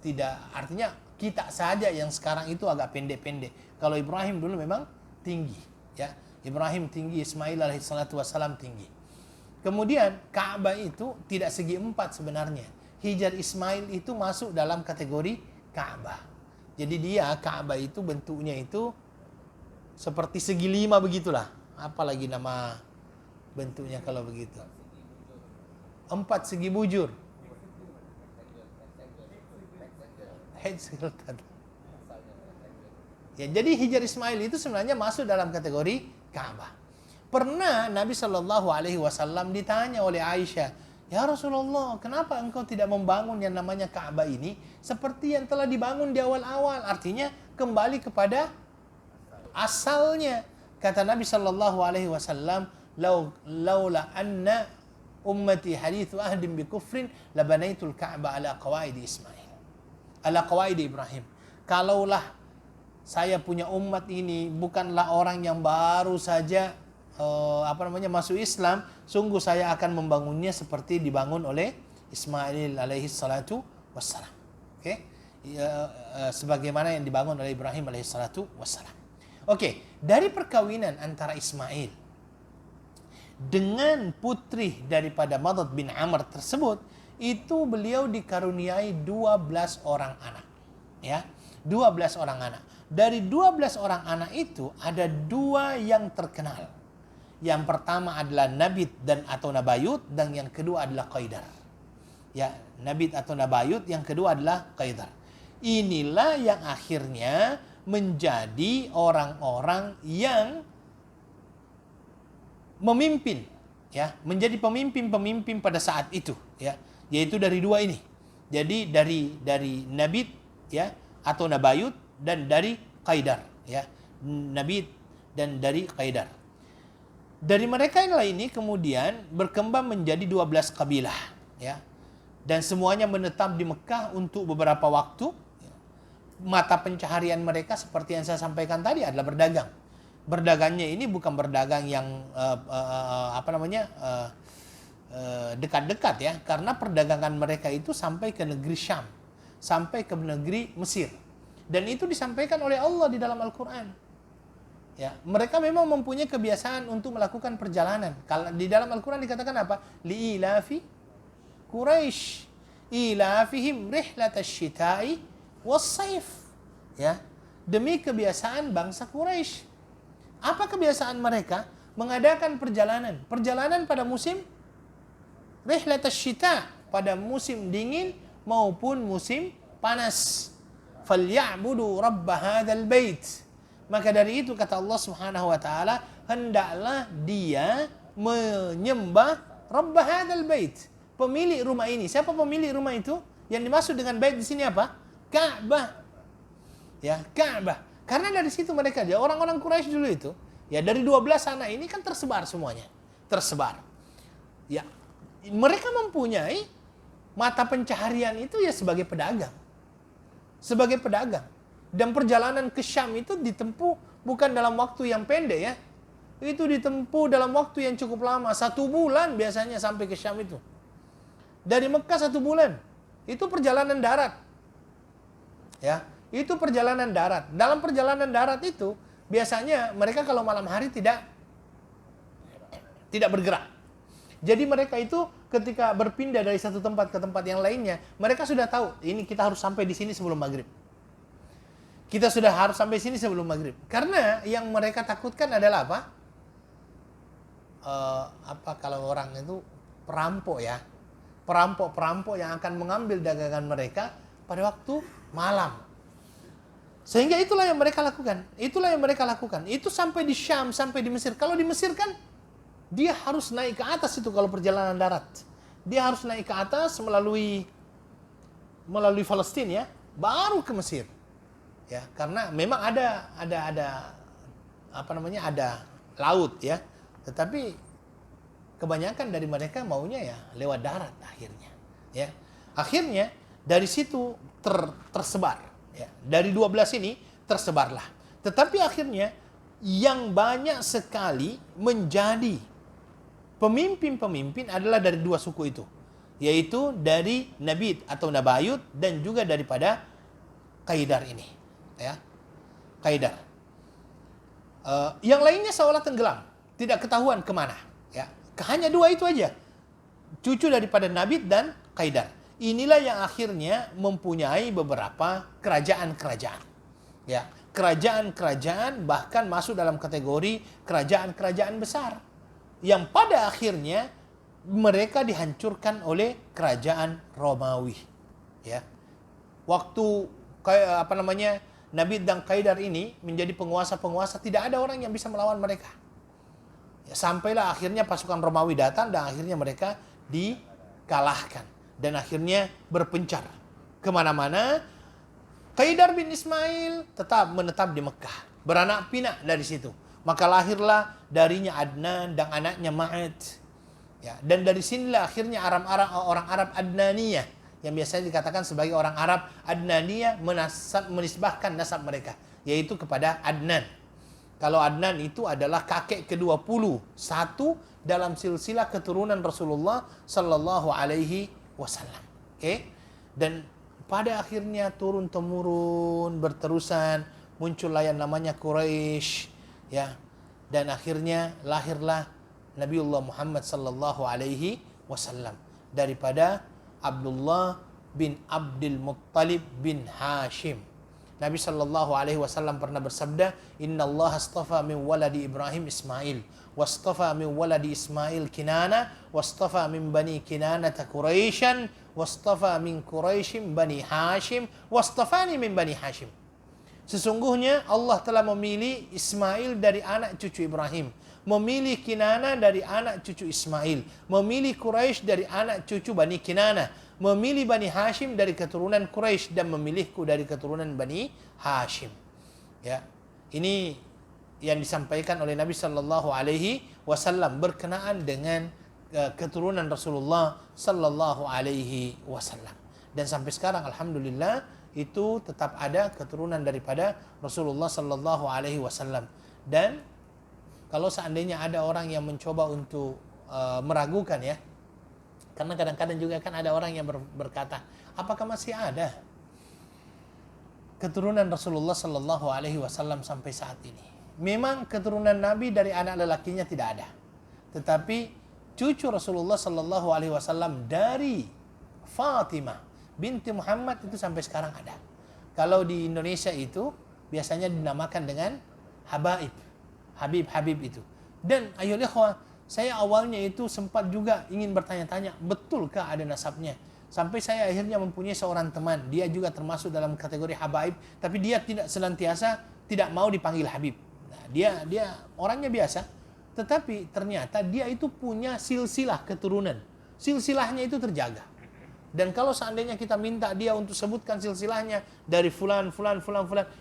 Speaker 1: tidak artinya kita saja yang sekarang itu agak pendek-pendek. Kalau Ibrahim dulu memang tinggi, ya. Ibrahim tinggi, Ismail alaihissalatu wassalam tinggi. Kemudian Ka'bah itu tidak segi empat sebenarnya. Hijar Ismail itu masuk dalam kategori Ka'bah. Jadi dia Ka'bah itu bentuknya itu seperti segi lima begitulah. Apalagi nama bentuknya kalau begitu. 4 segi bujur. Ya, jadi Hijar Ismail itu sebenarnya masuk dalam kategori Ka'bah. Pernah Nabi Shallallahu Alaihi Wasallam ditanya oleh Aisyah, ya Rasulullah, kenapa engkau tidak membangun yang namanya Ka'bah ini seperti yang telah dibangun di awal-awal? Artinya kembali kepada asalnya. Kata Nabi Shallallahu Alaihi Wasallam, laula anna ummati hadithu ahdin bi kufrin labanaitul Ka'bah ala qawaidi Ismail, ala qawaidi Ibrahim. Kalaulah saya punya umat ini bukanlah orang yang baru saja masuk Islam, sungguh saya akan membangunnya seperti dibangun oleh Ismail alaihi salatu wassalam. Oke? Sebagaimana yang dibangun oleh Ibrahim alaihi salatu wassalam. Oke, dari perkawinan antara Ismail dengan putri daripada Madad bin Amr tersebut, itu beliau dikaruniai 12 orang anak. Ya, 12 orang anak. Dari 12 orang anak itu ada 2 yang terkenal. Yang pertama adalah Nabit dan atau Nabayut, dan yang kedua adalah Qaidar. Ya, Nabit atau Nabayut, yang kedua adalah Qaidar. Inilah yang akhirnya menjadi orang-orang yang memimpin, ya, menjadi pemimpin-pemimpin pada saat itu, ya, yaitu dari 2 ini. Jadi dari Nabit ya atau Nabayut dan dari Qaidar ya. Nabit dan dari Qaidar. Dari mereka yang lain ini kemudian berkembang menjadi 12 kabilah ya. Dan semuanya menetap di Mekah untuk beberapa waktu. Mata pencaharian mereka seperti yang saya sampaikan tadi adalah berdagang. Berdagangnya ini bukan berdagang yang dekat-dekat ya, karena perdagangan mereka itu sampai ke negeri Syam, sampai ke negeri Mesir. Dan itu disampaikan oleh Allah di dalam Al-Qur'an. Ya, mereka memang mempunyai kebiasaan untuk melakukan perjalanan. Kalau di dalam Al-Qur'an dikatakan apa? Li'ilafi Quraisy, ilafihim rihlatash syita'i was-saif. Ya, demi kebiasaan bangsa Quraisy. Apa kebiasaan mereka? Mengadakan perjalanan. Perjalanan pada musim rihlatash syita, pada musim dingin maupun musim panas. Falyabudu rabb hadzal bait. Maka dari itu kata Allah Subhanahu wa taala, hendaklah dia menyembah rabb hadzal bait, pemilik rumah ini. Siapa pemilik rumah itu? Yang dimaksud dengan bait di sini apa? Ka'bah. Ya, Ka'bah. Karena dari situ mereka, ya orang-orang Quraisy dulu itu, ya dari 12 anak ini kan tersebar semuanya. Tersebar. Ya, mereka mempunyai mata pencaharian itu ya sebagai pedagang. Sebagai pedagang. Dan perjalanan ke Syam itu ditempuh bukan dalam waktu yang pendek ya. Itu ditempuh dalam waktu yang cukup lama. 1 bulan biasanya sampai ke Syam itu. Dari Mekah 1 bulan. Itu perjalanan darat. Ya, itu perjalanan darat. Dalam perjalanan darat itu biasanya mereka kalau malam hari tidak bergerak. Jadi mereka itu ketika berpindah dari satu tempat ke tempat yang lainnya, mereka sudah tahu, ini kita harus sampai di sini sebelum maghrib. Kita sudah harus sampai sini sebelum maghrib. Karena yang mereka takutkan adalah apa? Kalau orang itu perampok ya. Perampok yang akan mengambil dagangan mereka pada waktu malam. Sehingga itulah yang mereka lakukan. Itu sampai di Syam, sampai di Mesir. Kalau di Mesir kan dia harus naik ke atas itu kalau perjalanan darat. Dia harus naik ke atas melalui Palestina ya, baru ke Mesir. Ya, karena memang ada laut ya. Tetapi kebanyakan dari mereka maunya ya lewat darat akhirnya. Ya. Akhirnya dari situ tersebar ya. Dari 12 ini tersebarlah. Tetapi akhirnya yang banyak sekali menjadi pemimpin adalah dari 2 suku itu, yaitu dari Nabit atau Nabayut dan juga daripada Qaidar ini, ya, Qaidar. Yang lainnya seolah tenggelam, tidak ketahuan kemana, ya. Hanya 2 itu aja, cucu daripada Nabit dan Qaidar. Inilah yang akhirnya mempunyai beberapa kerajaan-kerajaan, ya, kerajaan-kerajaan bahkan masuk dalam kategori kerajaan-kerajaan besar. Yang pada akhirnya mereka dihancurkan oleh kerajaan Romawi. Ya. Waktu Nabit dan Qaidar ini menjadi penguasa-penguasa, tidak ada orang yang bisa melawan mereka. Ya, sampailah akhirnya pasukan Romawi datang dan akhirnya mereka dikalahkan dan akhirnya berpencar kemana-mana. Qaidar bin Ismail tetap menetap di Mekah, beranak pinak dari situ. Maka lahirlah darinya Adnan dan anaknya Ma'ad. Ya, dan dari sinilah akhirnya orang Arab Adnaniyah, yang biasanya dikatakan sebagai orang Arab Adnaniyah, menisbahkan nasab mereka, yaitu kepada Adnan. Kalau Adnan itu adalah kakek ke-21 dalam silsilah keturunan Rasulullah sallallahu alaihi wasallam. Oke? Dan pada akhirnya turun-temurun berterusan, muncullah yang namanya Quraisy. Ya, dan akhirnya lahirlah Nabiullah Muhammad sallallahu alaihi wasallam daripada Abdullah bin Abdul Muttalib bin Hashim. Nabi sallallahu alaihi wasallam pernah bersabda, "Inna Allah astafa min waladi Ibrahim Ismail, wastafa min waladi Ismail Kinana, wastafa min bani Kinanata Quraisyan, wastafa min Quraisyin bani Hashim, wastafani min bani Hashim." Sesungguhnya Allah telah memilih Ismail dari anak cucu Ibrahim, memilih Kinana dari anak cucu Ismail, memilih Quraisy dari anak cucu Bani Kinana, memilih Bani Hashim dari keturunan Quraisy, dan memilihku dari keturunan Bani Hashim. Ya, ini yang disampaikan oleh Nabi Sallallahu Alaihi Wasallam berkenaan dengan keturunan Rasulullah Sallallahu Alaihi Wasallam. Dan sampai sekarang alhamdulillah itu tetap ada keturunan daripada Rasulullah Sallallahu Alaihi Wasallam. Dan kalau seandainya ada orang yang mencoba untuk meragukan, ya, karena kadang-kadang juga kan ada orang yang berkata, apakah masih ada keturunan Rasulullah Sallallahu Alaihi Wasallam sampai saat ini? Memang keturunan Nabi dari anak lelakinya tidak ada, tetapi cucu Rasulullah Sallallahu Alaihi Wasallam dari Fatimah binti Muhammad itu sampai sekarang ada. Kalau di Indonesia itu biasanya dinamakan dengan Habaib, Habib itu. Dan ayolah ikhwah, saya awalnya itu sempat juga ingin bertanya-tanya, betulkah ada nasabnya? Sampai saya akhirnya mempunyai seorang teman, dia juga termasuk dalam kategori Habaib, tapi dia tidak senantiasa tidak mau dipanggil Habib. Nah, dia orangnya biasa, tetapi ternyata dia itu punya silsilah keturunan. Silsilahnya itu terjaga. Dan kalau seandainya kita minta dia untuk sebutkan silsilahnya dari fulan,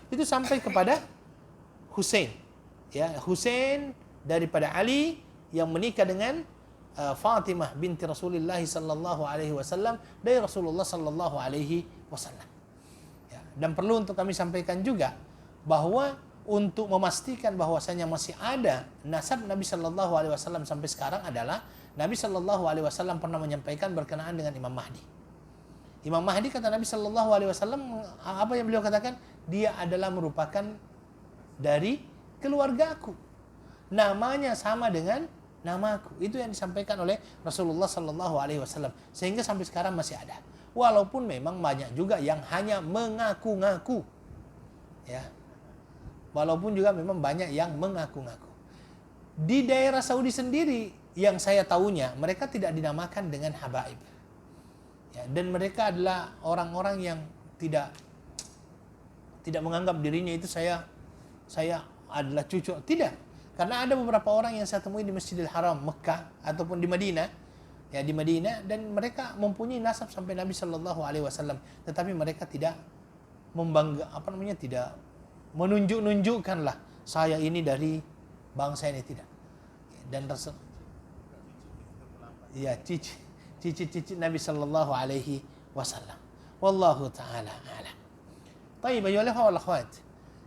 Speaker 1: itu sampai kepada Hussein. Ya, Hussein daripada Ali yang menikah dengan Fatimah binti Rasulullah Sallallahu Alaihi Wasallam dari Rasulullah Sallallahu Alaihi Wasallam. Ya, dan perlu untuk kami sampaikan juga bahwa untuk memastikan bahwasanya masih ada nasab Nabi Sallallahu Alaihi Wasallam sampai sekarang adalah Nabi Sallallahu Alaihi Wasallam pernah menyampaikan berkenaan dengan Imam Mahdi. Imam Mahdi, kata Nabi Sallallahu Alaihi Wasallam, apa yang beliau katakan? Dia adalah merupakan dari keluargaku, namanya sama dengan namaku. Itu yang disampaikan oleh Rasulullah Sallallahu Alaihi Wasallam, sehingga sampai sekarang masih ada. Walaupun memang banyak juga yang hanya mengaku-ngaku, ya. Walaupun juga memang banyak yang mengaku-ngaku. Di daerah Saudi sendiri yang saya tahunya, mereka tidak dinamakan dengan habaib. Ya, dan mereka adalah orang-orang yang tidak menganggap dirinya itu saya adalah cucu. Tidak. Karena ada beberapa orang yang saya temui di Masjidil Haram Mekah ataupun di Madinah, ya, di Madinah, dan mereka mempunyai nasab sampai Nabi Sallallahu Alaihi Wasallam, tetapi mereka tidak tidak menunjukkanlah saya ini dari bangsa ini, tidak. Dan cici Nabi Sallallahu Alaihi Wasallam. Wallahu taala a'lam. Baik, ayolah wal akhwat.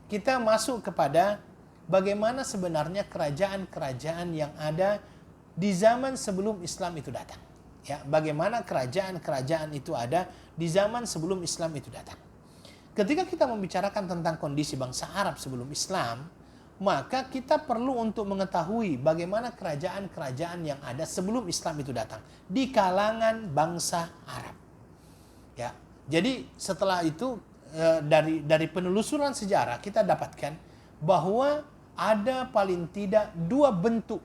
Speaker 1: Kita masuk kepada bagaimana sebenarnya kerajaan-kerajaan yang ada di zaman sebelum Islam itu datang. Ya, bagaimana kerajaan-kerajaan itu ada di zaman sebelum Islam itu datang. Ketika kita membicarakan tentang kondisi bangsa Arab sebelum Islam, maka kita perlu untuk mengetahui bagaimana kerajaan-kerajaan yang ada sebelum Islam itu datang di kalangan bangsa Arab. Ya, jadi setelah itu dari penelusuran sejarah kita dapatkan bahwa ada paling tidak dua bentuk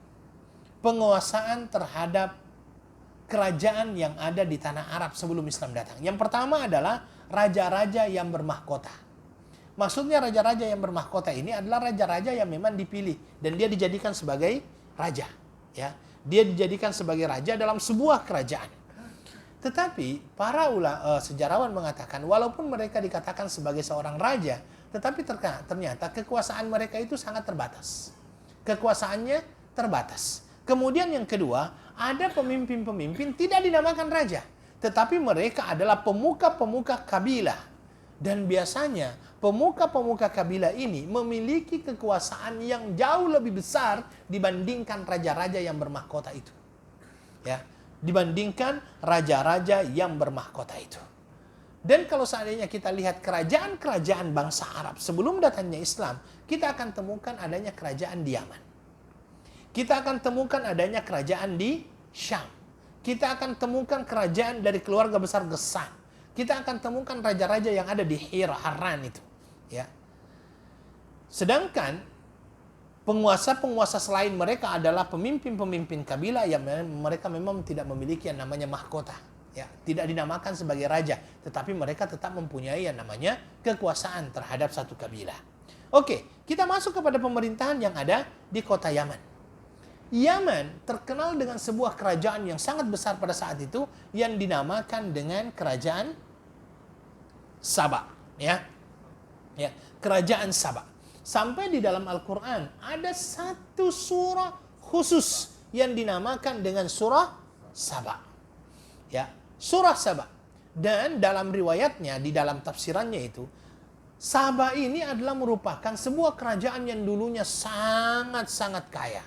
Speaker 1: penguasaan terhadap kerajaan yang ada di tanah Arab sebelum Islam datang. Yang pertama adalah raja-raja yang bermahkota. Maksudnya raja-raja yang bermahkota ini adalah raja-raja yang memang dipilih dan dia dijadikan sebagai raja, ya. Dia dijadikan sebagai raja dalam sebuah kerajaan. Tetapi para sejarawan mengatakan walaupun mereka dikatakan sebagai seorang raja, tetapi ternyata kekuasaan mereka itu sangat terbatas. Kekuasaannya terbatas. Kemudian yang kedua, ada pemimpin-pemimpin tidak dinamakan raja, tetapi mereka adalah pemuka-pemuka kabilah. Dan biasanya pemuka-pemuka kabilah ini memiliki kekuasaan yang jauh lebih besar dibandingkan raja-raja yang bermahkota itu. Ya, dibandingkan raja-raja yang bermahkota itu. Dan kalau seandainya kita lihat kerajaan-kerajaan bangsa Arab sebelum datangnya Islam, kita akan temukan adanya kerajaan di Yaman. Kita akan temukan adanya kerajaan di Syam. Kita akan temukan kerajaan dari keluarga besar Ghassan. Kita akan temukan raja-raja yang ada di Hira, Harran itu, ya. Sedangkan penguasa-penguasa selain mereka adalah pemimpin-pemimpin kabilah yang mereka memang tidak memiliki yang namanya mahkota, Ya, tidak dinamakan sebagai raja, tetapi mereka tetap mempunyai yang namanya kekuasaan terhadap satu kabilah. Oke, kita masuk kepada pemerintahan yang ada di kota Yaman. Yaman terkenal dengan sebuah kerajaan yang sangat besar pada saat itu yang dinamakan dengan kerajaan Saba, ya. Ya, kerajaan Saba. Sampai di dalam Al-Qur'an ada satu surah khusus yang dinamakan dengan surah Saba. Ya, surah Saba. Dan dalam riwayatnya, di dalam tafsirannya itu, Saba ini adalah merupakan sebuah kerajaan yang dulunya sangat-sangat kaya.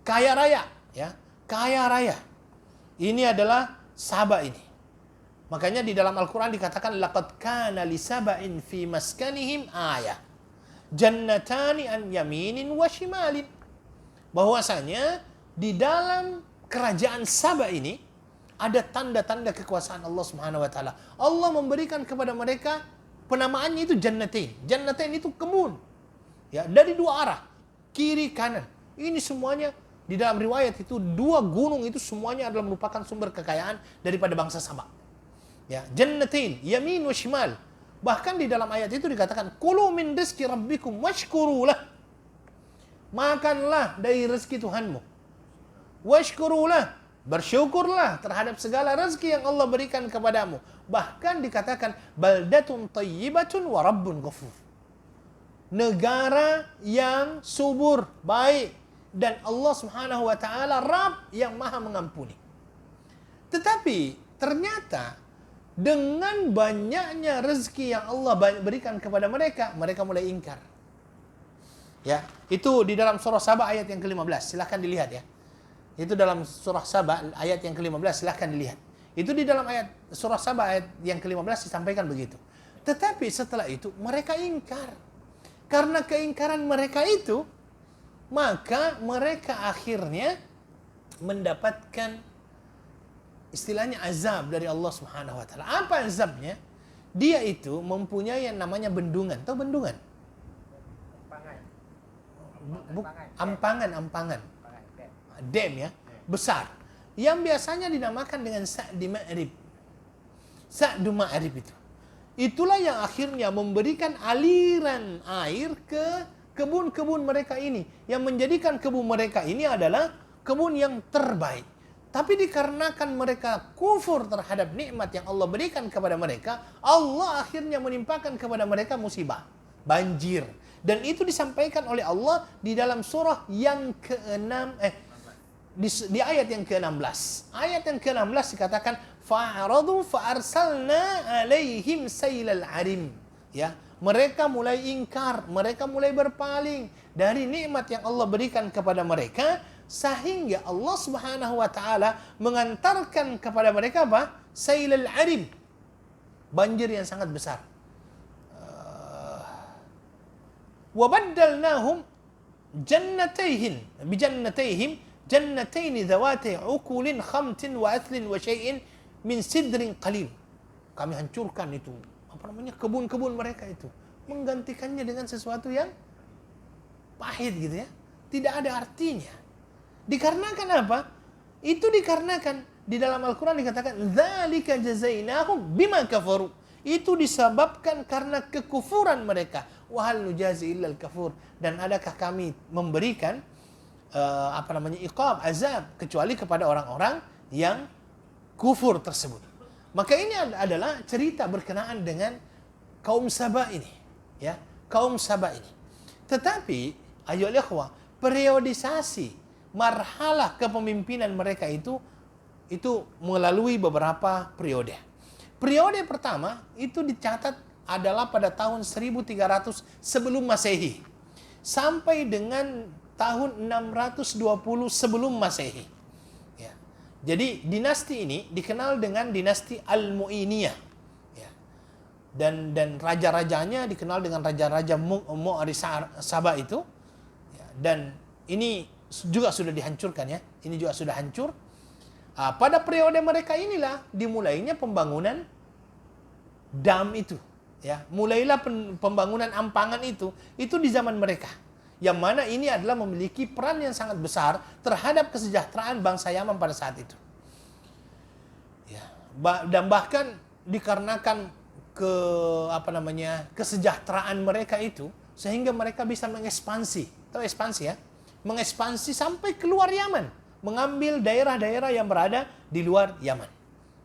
Speaker 1: Kaya raya, ya. Kaya raya. Ini adalah Saba ini. Makanya di dalam Al-Qur'an dikatakan laqad kana li saba'in fi maskanihim ayah. Jannatani an yaminin wa shimalin. Bahwasanya di dalam kerajaan Saba ini ada tanda-tanda kekuasaan Allah Subhanahu wa taala. Allah memberikan kepada mereka penamaannya itu jannatain. Jannatain itu kebun. Ya, dari dua arah, kiri kanan. Ini semuanya di dalam riwayat itu dua gunung itu semuanya adalah merupakan sumber kekayaan daripada bangsa Saba. Ya, jannatain, yamin wa shimal. Bahkan di dalam ayat itu dikatakan kulu min rizqi rabbikum washkurulah. Makanlah dari rezeki Tuhanmu. Washkurulah. Bersyukurlah terhadap segala rezeki yang Allah berikan kepadamu. Bahkan dikatakan baldatun tayyibatun wa rabbun ghafur. Negara yang subur, baik, dan Allah Subhanahu wa taala Rabb yang Maha mengampuni. Tetapi ternyata dengan banyaknya rezeki yang Allah berikan kepada mereka, mereka mulai ingkar. Ya, itu di dalam surah Saba ayat yang ke-15. Silahkan dilihat ya. Itu dalam surah Saba ayat yang ke-15, silahkan dilihat. Itu di dalam ayat surah Saba ayat yang ke-15 disampaikan begitu. Tetapi setelah itu mereka ingkar. Karena keingkaran mereka itu, maka mereka akhirnya mendapatkan istilahnya azab dari Allah Subhanahu wa taala. Apa azabnya? Dia itu mempunyai yang namanya bendungan. Tahu bendungan? Ampangan. Dam ya, besar. Yang biasanya dinamakan dengan Sa'du Ma'rib. Sa'du Ma'rib itu. Itulah yang akhirnya memberikan aliran air ke kebun-kebun mereka ini. Yang menjadikan kebun mereka ini adalah kebun yang terbaik. Tapi dikarenakan mereka kufur terhadap nikmat yang Allah berikan kepada mereka, Allah akhirnya menimpakan kepada mereka musibah, banjir. Dan itu disampaikan oleh Allah di dalam surah yang ke-6 di ayat yang ke-16. Ayat yang ke-16 dikatakan fa'aradu fa'arsalna alaihim sailal arim. Ya, mereka mulai ingkar, mereka mulai berpaling dari nikmat yang Allah berikan kepada mereka, sehingga Allah Subhanahu wa taala mengantarkan kepada mereka apa? Sailal arim. Banjir yang sangat besar. Wa baddalnahum bijannatayhim jannataini dhawati ukulin khamtin wa athlin wa syai'in min sidrin qalil. Kami hancurkan itu kebun-kebun mereka itu, menggantikannya dengan sesuatu yang pahit gitu ya, tidak ada artinya. Dikarenakan apa? Itu dikarenakan di dalam Al-Quran dikatakan dzalika jazainahum bima kafaru. Itu disebabkan karena kekufuran mereka. Wa hal nujazi illal kafur. Dan adakah kami memberikan iqab, azab, kecuali kepada orang-orang yang kufur tersebut. Maka ini adalah cerita berkenaan dengan kaum Saba ini, ya, kaum Saba ini. Tetapi ayolah ikhwah, periodisasi marhalah kepemimpinan mereka itu melalui beberapa periode. Periode pertama itu dicatat adalah pada tahun 1300 sebelum Masehi sampai dengan tahun 620 sebelum Masehi. Ya. Jadi dinasti ini dikenal dengan dinasti Al-Mu'iniyah. Ya. Dan raja-rajanya dikenal dengan raja-raja Saba itu. Ya. Dan ini juga sudah dihancurkan ya. Ini juga sudah hancur. Pada periode mereka inilah dimulainya pembangunan dam itu. Ya, mulailah pembangunan ampangan itu di zaman mereka. Yang mana ini adalah memiliki peran yang sangat besar terhadap kesejahteraan bangsa Yaman pada saat itu. Ya. Dan bahkan dikarenakan kesejahteraan mereka itu, sehingga mereka bisa mengekspansi, tahu ekspansi ya, mengekspansi sampai keluar Yaman, mengambil daerah-daerah yang berada di luar Yaman.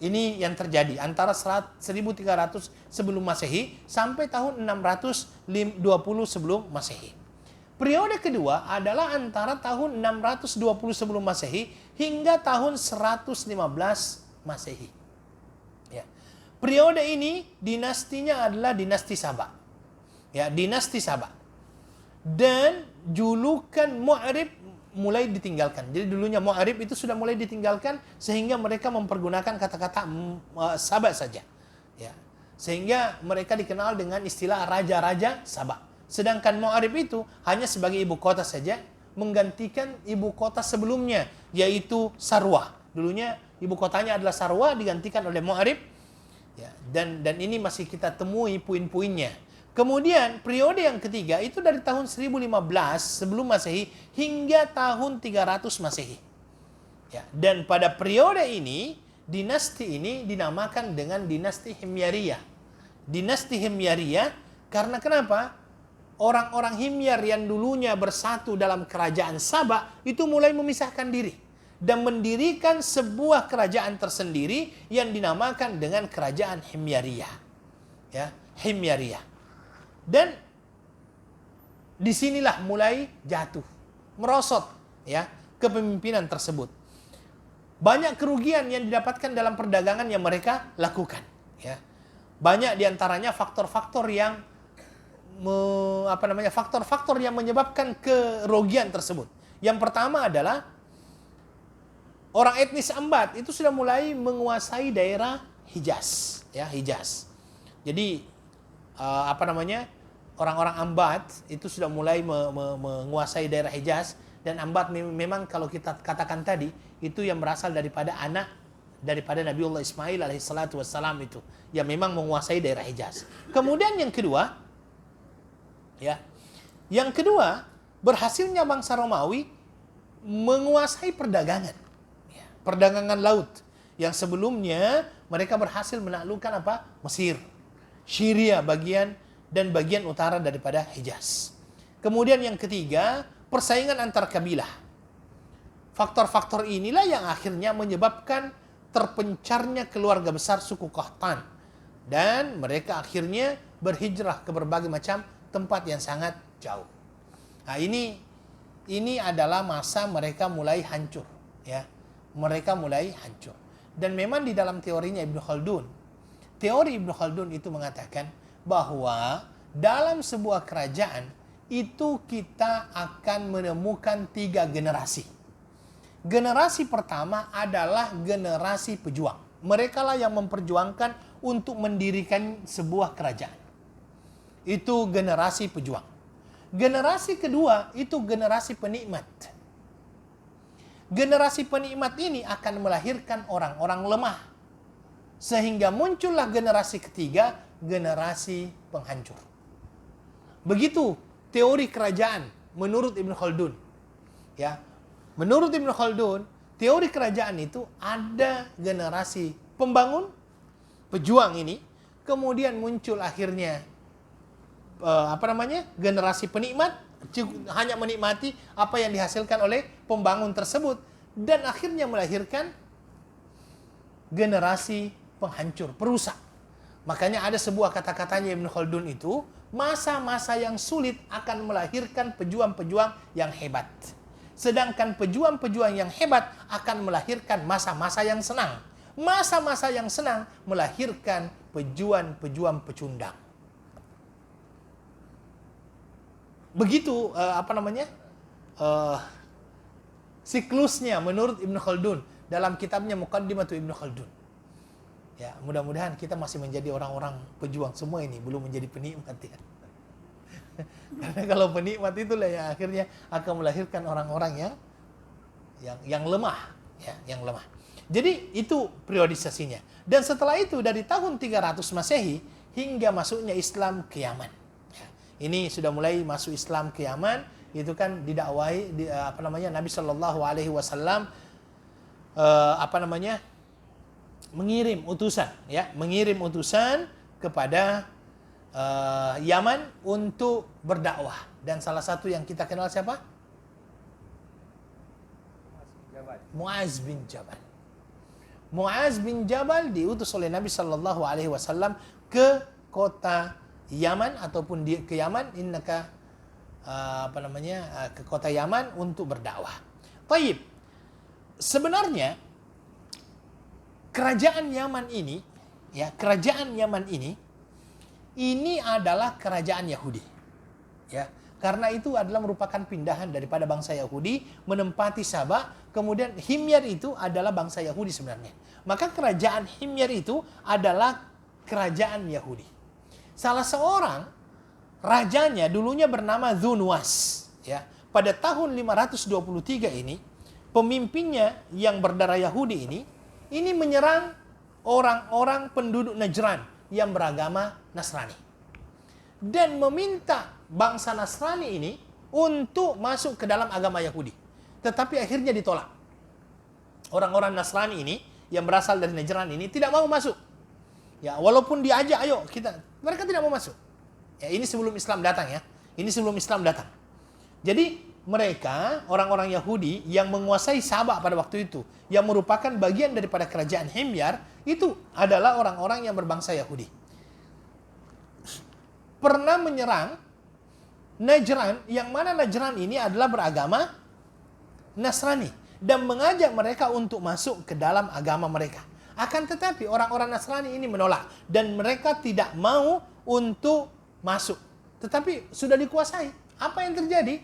Speaker 1: Ini yang terjadi antara 1300 sebelum Masehi sampai tahun 620 sebelum Masehi. Periode kedua adalah antara tahun 620 sebelum Masehi hingga tahun 115 Masehi. Ya. Periode ini dinastinya adalah dinasti Sabah. Ya, dinasti Sabah. Dan julukan Mu'rib mulai ditinggalkan. Jadi dulunya Mu'rib itu sudah mulai ditinggalkan sehingga mereka mempergunakan kata-kata Sabah saja. Ya. Sehingga mereka dikenal dengan istilah raja-raja Sabah. Sedangkan Mu'rib itu hanya sebagai ibu kota saja, menggantikan ibu kota sebelumnya, yaitu Sarwah. Dulunya ibu kotanya adalah Sarwah, digantikan oleh Mu'rib. Ya, dan ini masih kita temui puin-puinnya. Kemudian periode yang ketiga itu dari tahun 1015 sebelum Masehi hingga tahun 300 Masehi. Ya, dan pada periode ini, dinasti ini dinamakan dengan dinasti Himyariyah. Dinasti Himyariyah karena kenapa? Orang-orang Himyar yang dulunya bersatu dalam kerajaan Sabah itu mulai memisahkan diri dan mendirikan sebuah kerajaan tersendiri yang dinamakan dengan kerajaan Himyariyah. Ya, Himyariyah. Dan disinilah mulai jatuh, merosot ya kepemimpinan tersebut. Banyak kerugian yang didapatkan dalam perdagangan yang mereka lakukan. Ya, banyak diantaranya faktor-faktor yang faktor-faktor yang menyebabkan kerugian tersebut. Yang pertama adalah orang etnis Ambat itu sudah mulai menguasai daerah Hijaz, ya Hijaz. Jadi orang-orang Ambat itu sudah mulai menguasai daerah Hijaz, dan Ambat memang kalau kita katakan tadi itu yang berasal daripada anak daripada Nabiullah Ismail alaihissalatu wassalam itu yang memang menguasai daerah Hijaz. Kemudian yang kedua berhasilnya bangsa Romawi menguasai perdagangan, ya, perdagangan laut yang sebelumnya mereka berhasil menaklukkan Mesir, Syria bagian utara daripada Hijaz. Kemudian yang ketiga, persaingan antar kabilah. Faktor-faktor inilah yang akhirnya menyebabkan terpencarnya keluarga besar suku Qahtan, dan mereka akhirnya berhijrah ke berbagai macam tempat yang sangat jauh. Nah, ini adalah masa mereka mulai hancur, ya. Mereka mulai hancur. Dan memang di dalam teorinya Ibnu Khaldun, teori Ibnu Khaldun itu mengatakan bahwa dalam sebuah kerajaan itu kita akan menemukan 3 generasi. Generasi pertama adalah generasi pejuang. Mereka lah yang memperjuangkan untuk mendirikan sebuah kerajaan. Itu generasi pejuang. Generasi kedua itu generasi penikmat. Generasi penikmat ini akan melahirkan orang-orang lemah. Sehingga muncullah generasi ketiga, generasi penghancur. Begitu teori kerajaan menurut Ibnu Khaldun. Ya. Menurut Ibnu Khaldun, teori kerajaan itu ada generasi pembangun, pejuang ini, kemudian muncul akhirnya generasi penikmat, hanya menikmati apa yang dihasilkan oleh pembangun tersebut, dan akhirnya melahirkan generasi penghancur, perusak. Makanya ada sebuah kata-katanya Ibnu Khaldun itu, masa-masa yang sulit akan melahirkan pejuang-pejuang yang hebat. Sedangkan pejuang-pejuang yang hebat akan melahirkan masa-masa yang senang. Masa-masa yang senang melahirkan pejuang-pejuang pecundang. Begitu siklusnya menurut Ibnu Khaldun dalam kitabnya Muqaddimatu Ibnu Khaldun. Ya, mudah-mudahan kita masih menjadi orang-orang pejuang semua ini, belum menjadi penikmat ya. Karena kalau penikmat itulah yang akhirnya akan melahirkan orang-orang yang lemah, ya, yang lemah. Jadi itu periodisasinya. Dan setelah itu dari tahun 300 Masehi hingga masuknya Islam ke Yaman. Ya, ini sudah mulai masuk Islam ke Yaman, itu kan didakwahi Nabi Shallallahu alaihi wasallam mengirim utusan, ya, mengirim utusan kepada Yaman untuk berdakwah. Dan salah satu yang kita kenal siapa? Muaz bin Jabal. Muaz bin Jabal diutus oleh Nabi Sallallahu Alaihi Wasallam ke kota Yaman ataupun ke Yaman, innaka ke kota Yaman untuk berdakwah. Taib. Sebenarnya kerajaan Yaman ini, ya, kerajaan Yaman ini adalah kerajaan Yahudi. Ya, karena itu adalah merupakan pindahan daripada bangsa Yahudi menempati Sabah, kemudian Himyar itu adalah bangsa Yahudi sebenarnya. Maka kerajaan Himyar itu adalah kerajaan Yahudi. Salah seorang rajanya dulunya bernama Dzunwas, ya. Pada tahun 523 ini, pemimpinnya yang berdarah Yahudi ini menyerang orang-orang penduduk Najran yang beragama Nasrani. Dan meminta bangsa Nasrani ini untuk masuk ke dalam agama Yahudi. Tetapi akhirnya ditolak. Orang-orang Nasrani ini yang berasal dari Najran ini tidak mau masuk. Ya, walaupun diajak, ayo mereka tidak mau masuk. Ya, ini sebelum Islam datang, ya. Ini sebelum Islam datang. Jadi mereka, orang-orang Yahudi yang menguasai Sabah pada waktu itu, yang merupakan bagian daripada kerajaan Himyar, itu adalah orang-orang yang berbangsa Yahudi. Pernah menyerang Najran, yang mana Najran ini adalah beragama Nasrani, dan mengajak mereka untuk masuk ke dalam agama mereka. Akan tetapi orang-orang Nasrani ini menolak, dan mereka tidak mau untuk masuk. Tetapi sudah dikuasai. Apa yang terjadi?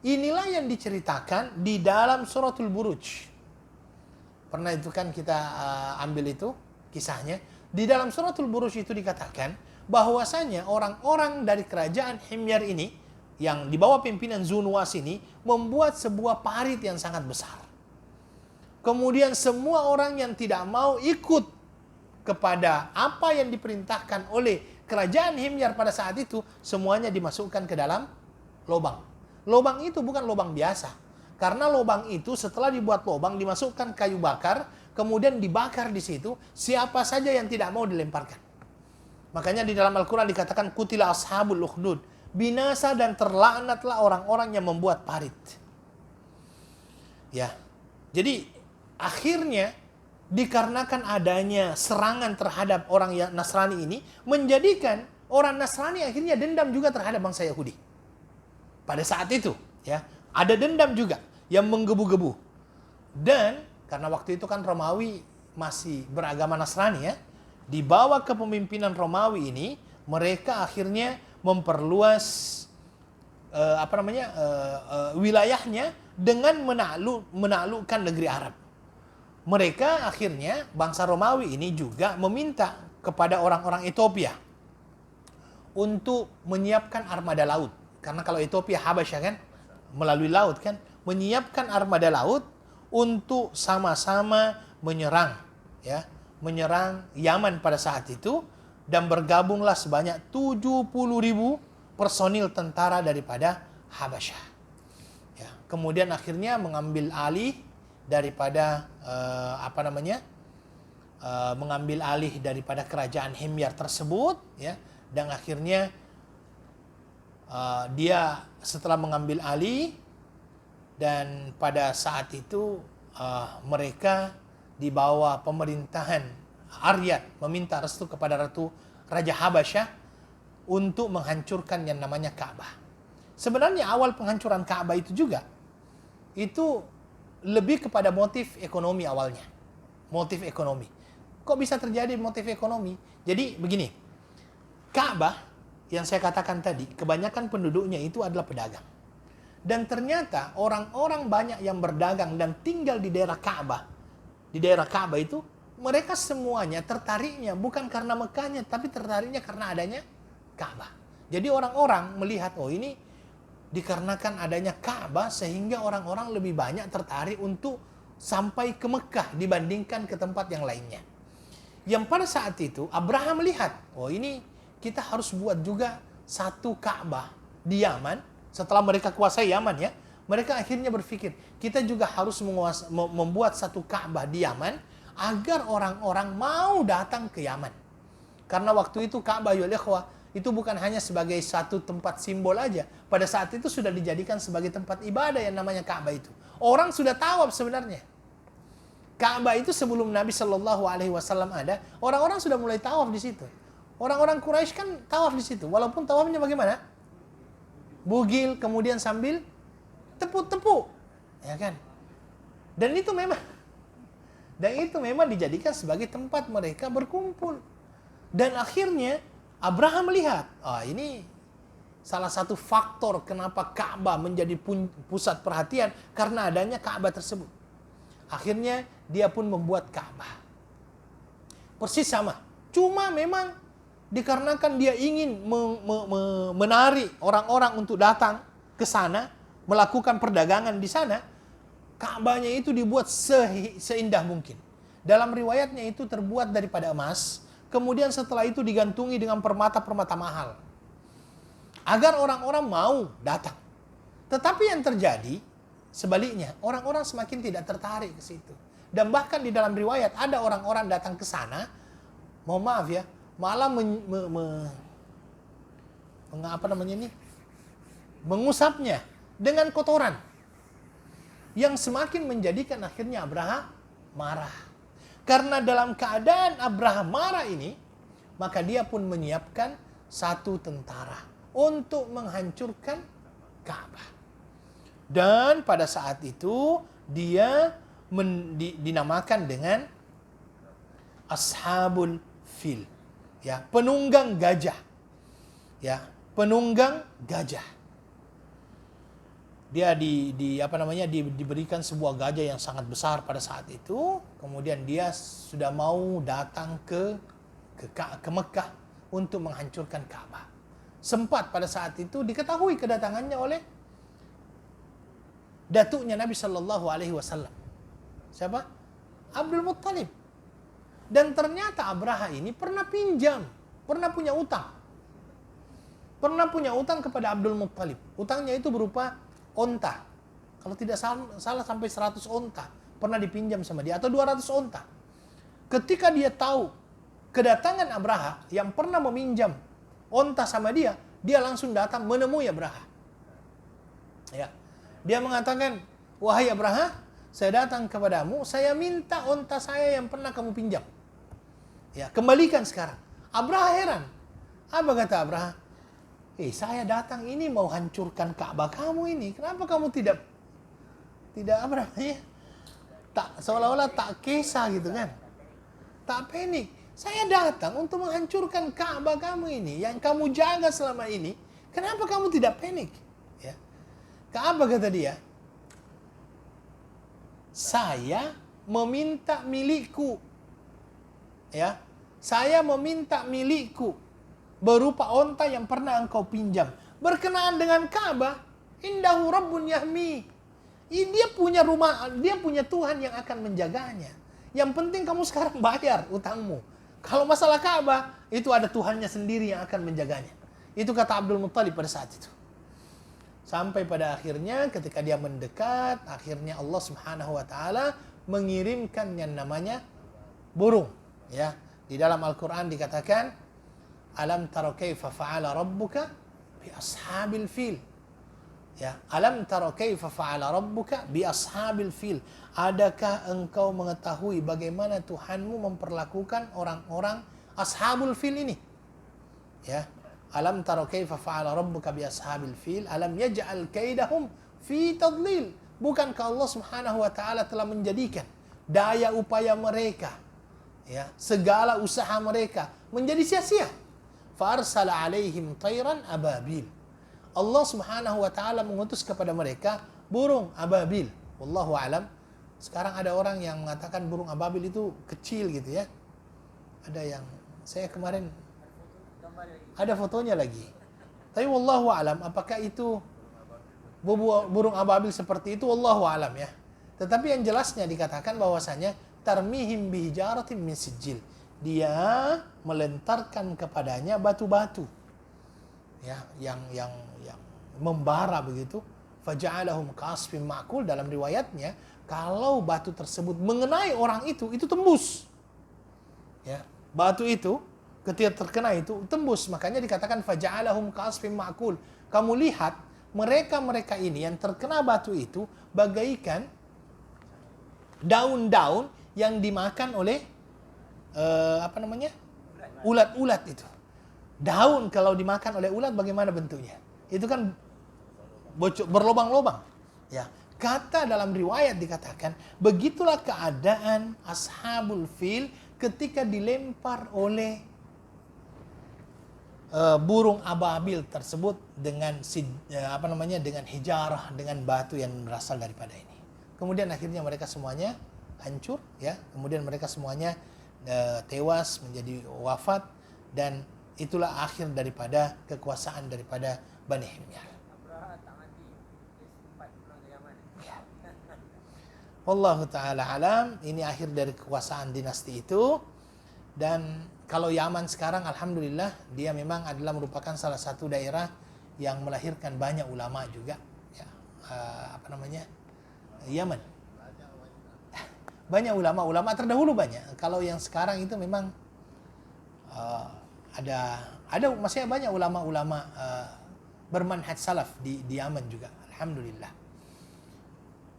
Speaker 1: Inilah yang diceritakan di dalam suratul Buruj. Pernah itu kan kita ambil itu kisahnya. Di dalam suratul Buruj itu dikatakan bahwasanya orang-orang dari kerajaan Himyar ini yang di bawah pimpinan Dzunwas ini membuat sebuah parit yang sangat besar. Kemudian semua orang yang tidak mau ikut kepada apa yang diperintahkan oleh kerajaan Himyar pada saat itu, semuanya dimasukkan ke dalam lubang. Lubang itu bukan lubang biasa. Karena lubang itu setelah dibuat lubang, dimasukkan kayu bakar, kemudian dibakar di situ, siapa saja yang tidak mau dilemparkan. Makanya di dalam Al-Quran dikatakan kutila ashabul ukhdud, binasa dan terlaknatlah orang-orang yang membuat parit. Ya. Jadi akhirnya dikarenakan adanya serangan terhadap orang yang Nasrani ini, menjadikan orang Nasrani akhirnya dendam juga terhadap bangsa Yahudi. Pada saat itu, ya, ada dendam juga yang menggebu-gebu. Dan karena waktu itu kan Romawi masih beragama Nasrani, ya, di bawah kepemimpinan Romawi ini, mereka akhirnya memperluas wilayahnya dengan menaklukkan negeri Arab. Mereka akhirnya, bangsa Romawi ini juga meminta kepada orang-orang Ethiopia untuk menyiapkan armada laut. Karena kalau Ethiopia Habasyah kan, melalui laut kan, menyiapkan armada laut untuk sama-sama menyerang, ya, menyerang Yaman pada saat itu, dan bergabunglah sebanyak 70.000 personil tentara daripada Habasyah. Ya, kemudian akhirnya mengambil alih daripada mengambil alih daripada kerajaan Himyar tersebut, ya, dan akhirnya dia setelah mengambil alih, dan pada saat itu mereka di bawah pemerintahan Aryad meminta restu kepada Raja Habasyah untuk menghancurkan yang namanya Ka'bah. Sebenarnya awal penghancuran Ka'bah itu juga itu lebih kepada motif ekonomi awalnya. Motif ekonomi. Kok bisa terjadi motif ekonomi? Jadi begini, Ka'bah yang saya katakan tadi, kebanyakan penduduknya itu adalah pedagang. Dan ternyata orang-orang banyak yang berdagang dan tinggal di daerah Ka'bah. Di daerah Ka'bah itu, mereka semuanya tertariknya bukan karena Mekahnya, tapi tertariknya karena adanya Ka'bah. Jadi orang-orang melihat, oh ini dikarenakan adanya Ka'bah sehingga orang-orang lebih banyak tertarik untuk sampai ke Mekah dibandingkan ke tempat yang lainnya. Yang pada saat itu Abraham melihat, oh ini kita harus buat juga satu Ka'bah di Yaman. Setelah mereka kuasai Yaman, ya, mereka akhirnya berpikir, kita juga harus membuat satu Ka'bah di Yaman agar orang-orang mau datang ke Yaman. Karena waktu itu Ka'bah ya ikhwah, itu bukan hanya sebagai satu tempat simbol aja. Pada saat itu sudah dijadikan sebagai tempat ibadah yang namanya Ka'bah itu. Orang sudah tawaf sebenarnya. Ka'bah itu sebelum Nabi Shallallahu Alaihi Wasallam ada, orang-orang sudah mulai tawaf di situ. Orang-orang Quraisy kan tawaf di situ, walaupun tawafnya bagaimana? Bugil, kemudian sambil tepuk-tepuk, ya kan? Dan itu memang dijadikan sebagai tempat mereka berkumpul. Dan akhirnya Abraham melihat, ini salah satu faktor kenapa Ka'bah menjadi pusat perhatian karena adanya Ka'bah tersebut. Akhirnya dia pun membuat Ka'bah. Persis sama. Cuma memang dikarenakan dia ingin menarik orang-orang untuk datang ke sana, melakukan perdagangan di sana, Ka'bahnya itu dibuat seindah mungkin. Dalam riwayatnya itu terbuat daripada emas, kemudian setelah itu digantungi dengan permata-permata mahal. Agar orang-orang mau datang. Tetapi yang terjadi sebaliknya, orang-orang semakin tidak tertarik ke situ. Dan bahkan di dalam riwayat ada orang-orang datang ke sana, mohon maaf ya, malah mengusapnya dengan kotoran. Yang semakin menjadikan akhirnya Abraham marah. Karena dalam keadaan Abraham marah ini, maka dia pun menyiapkan satu tentara untuk menghancurkan Ka'bah. Dan pada saat itu dia dinamakan dengan Ashabul Fil, ya, penunggang gajah. Ya, penunggang gajah. Dia diberikan sebuah gajah yang sangat besar pada saat itu. Kemudian dia sudah mau datang ke Mekah untuk menghancurkan Ka'bah. Sempat pada saat itu diketahui kedatangannya oleh datuknya Nabi Shallallahu Alaihi Wasallam. Siapa? Abdul Muttalib. Dan ternyata Abraha ini pernah pinjam, pernah punya utang. Pernah punya utang kepada Abdul Muttalib. Utangnya itu berupa onta. Kalau tidak salah sampai 100 onta pernah dipinjam sama dia, atau 200 onta. Ketika dia tahu kedatangan Abraha yang pernah meminjam onta sama dia, dia langsung datang menemui Abraha. Ya. Dia mengatakan, "Wahai Abraha, saya datang kepadamu, saya minta onta saya yang pernah kamu pinjam. Ya, kembalikan sekarang." Abraha heran. Apa kata Abraha? Saya datang ini mau hancurkan Ka'bah kamu ini. Kenapa kamu tidak apa namanya? Seolah-olah tak kisah gitu kan. Tak panik. Saya datang untuk menghancurkan Ka'bah kamu ini yang kamu jaga selama ini. Kenapa kamu tidak panik? Ya. Apa kata dia? Saya meminta milikku. Ya. Saya meminta milikku berupa onta yang pernah engkau pinjam. Berkenaan dengan Ka'bah, indahu rabbun yahmi. Dia punya rumah, dia punya Tuhan yang akan menjaganya. Yang penting kamu sekarang bayar utangmu. Kalau masalah Ka'bah, itu ada Tuhannya sendiri yang akan menjaganya. Itu kata Abdul Muttalib pada saat itu. Sampai pada akhirnya ketika dia mendekat, akhirnya Allah Subhanahu wa taala mengirimkan yang namanya burung, ya. Di dalam Al-Qur'an dikatakan, "Alam tara kaifa fa'ala rabbuka bi ashabil fil." Ya, alam tara kaifa fa'ala rabbuka bi ashabil fil. Adakah engkau mengetahui bagaimana Tuhanmu memperlakukan orang-orang ashabul fil ini? Ya. Alam tara kaifa fa'ala rabbuka bi ashabil fil alam yaj'al kaidahum fi tadlil. Bukankah Allah Subhanahu wa taala telah menjadikan daya upaya mereka, ya, segala usaha mereka menjadi sia-sia. Farsala alaihim tayran ababil. Allah Subhanahu wa taala mengutus kepada mereka burung ababil. Wallahu alam. Sekarang ada orang yang mengatakan burung ababil itu kecil gitu ya. Ada yang saya kemarin ada fotonya lagi. Tapi wallahu alam apakah itu burung ababil seperti itu, wallahu alam ya. Tetapi yang jelasnya dikatakan bahwasanya tarmihim bihijaratin min sijil. Dia melentarkan kepadanya batu-batu. Ya, yang membara begitu. Faja'alahum ka'asfin ma'kul, dalam riwayatnya kalau batu tersebut mengenai orang itu tembus. Ya, batu itu ketika terkena itu tembus. Makanya dikatakan faja'alahum ka'asfin ma'kul. Kamu lihat mereka-mereka ini yang terkena batu itu bagaikan daun-daun yang dimakan oleh ulat-ulat itu. Daun kalau dimakan oleh ulat bagaimana bentuknya? Itu kan berlobang-lobang. Ya, kata dalam riwayat dikatakan begitulah keadaan ashabul fil ketika dilempar oleh burung ababil tersebut dengan dengan hijarah, dengan batu yang berasal daripada ini. Kemudian akhirnya mereka semuanya hancur, ya. Kemudian mereka semuanya tewas, menjadi wafat, dan itulah akhir daripada kekuasaan daripada Bani Himyar. Ya. Wallahu ta'ala alam, ini akhir dari kekuasaan dinasti itu. Dan kalau Yaman sekarang alhamdulillah dia memang adalah merupakan salah satu daerah yang melahirkan banyak ulama juga, ya. Yaman. Banyak ulama terdahulu banyak. Kalau yang sekarang itu memang ada maksudnya banyak ulama-ulama bermanhaj salaf di Yaman juga. Alhamdulillah.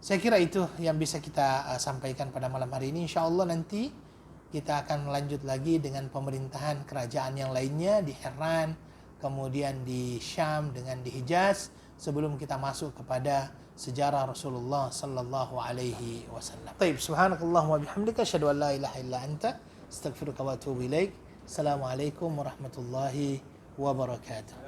Speaker 1: Saya kira itu yang bisa kita sampaikan pada malam hari ini. Insyaallah nanti kita akan melanjut lagi dengan pemerintahan kerajaan yang lainnya di Iran, kemudian di Syam, dengan di Hijaz, sebelum kita masuk kepada sejarah Rasulullah sallallahu alaihi wasallam. Baik, subhanakallahumma bihamdika asyhadu an la ilaha illa anta astaghfiruka wa atubu ilaik. Assalamualaikum warahmatullahi wabarakatuh.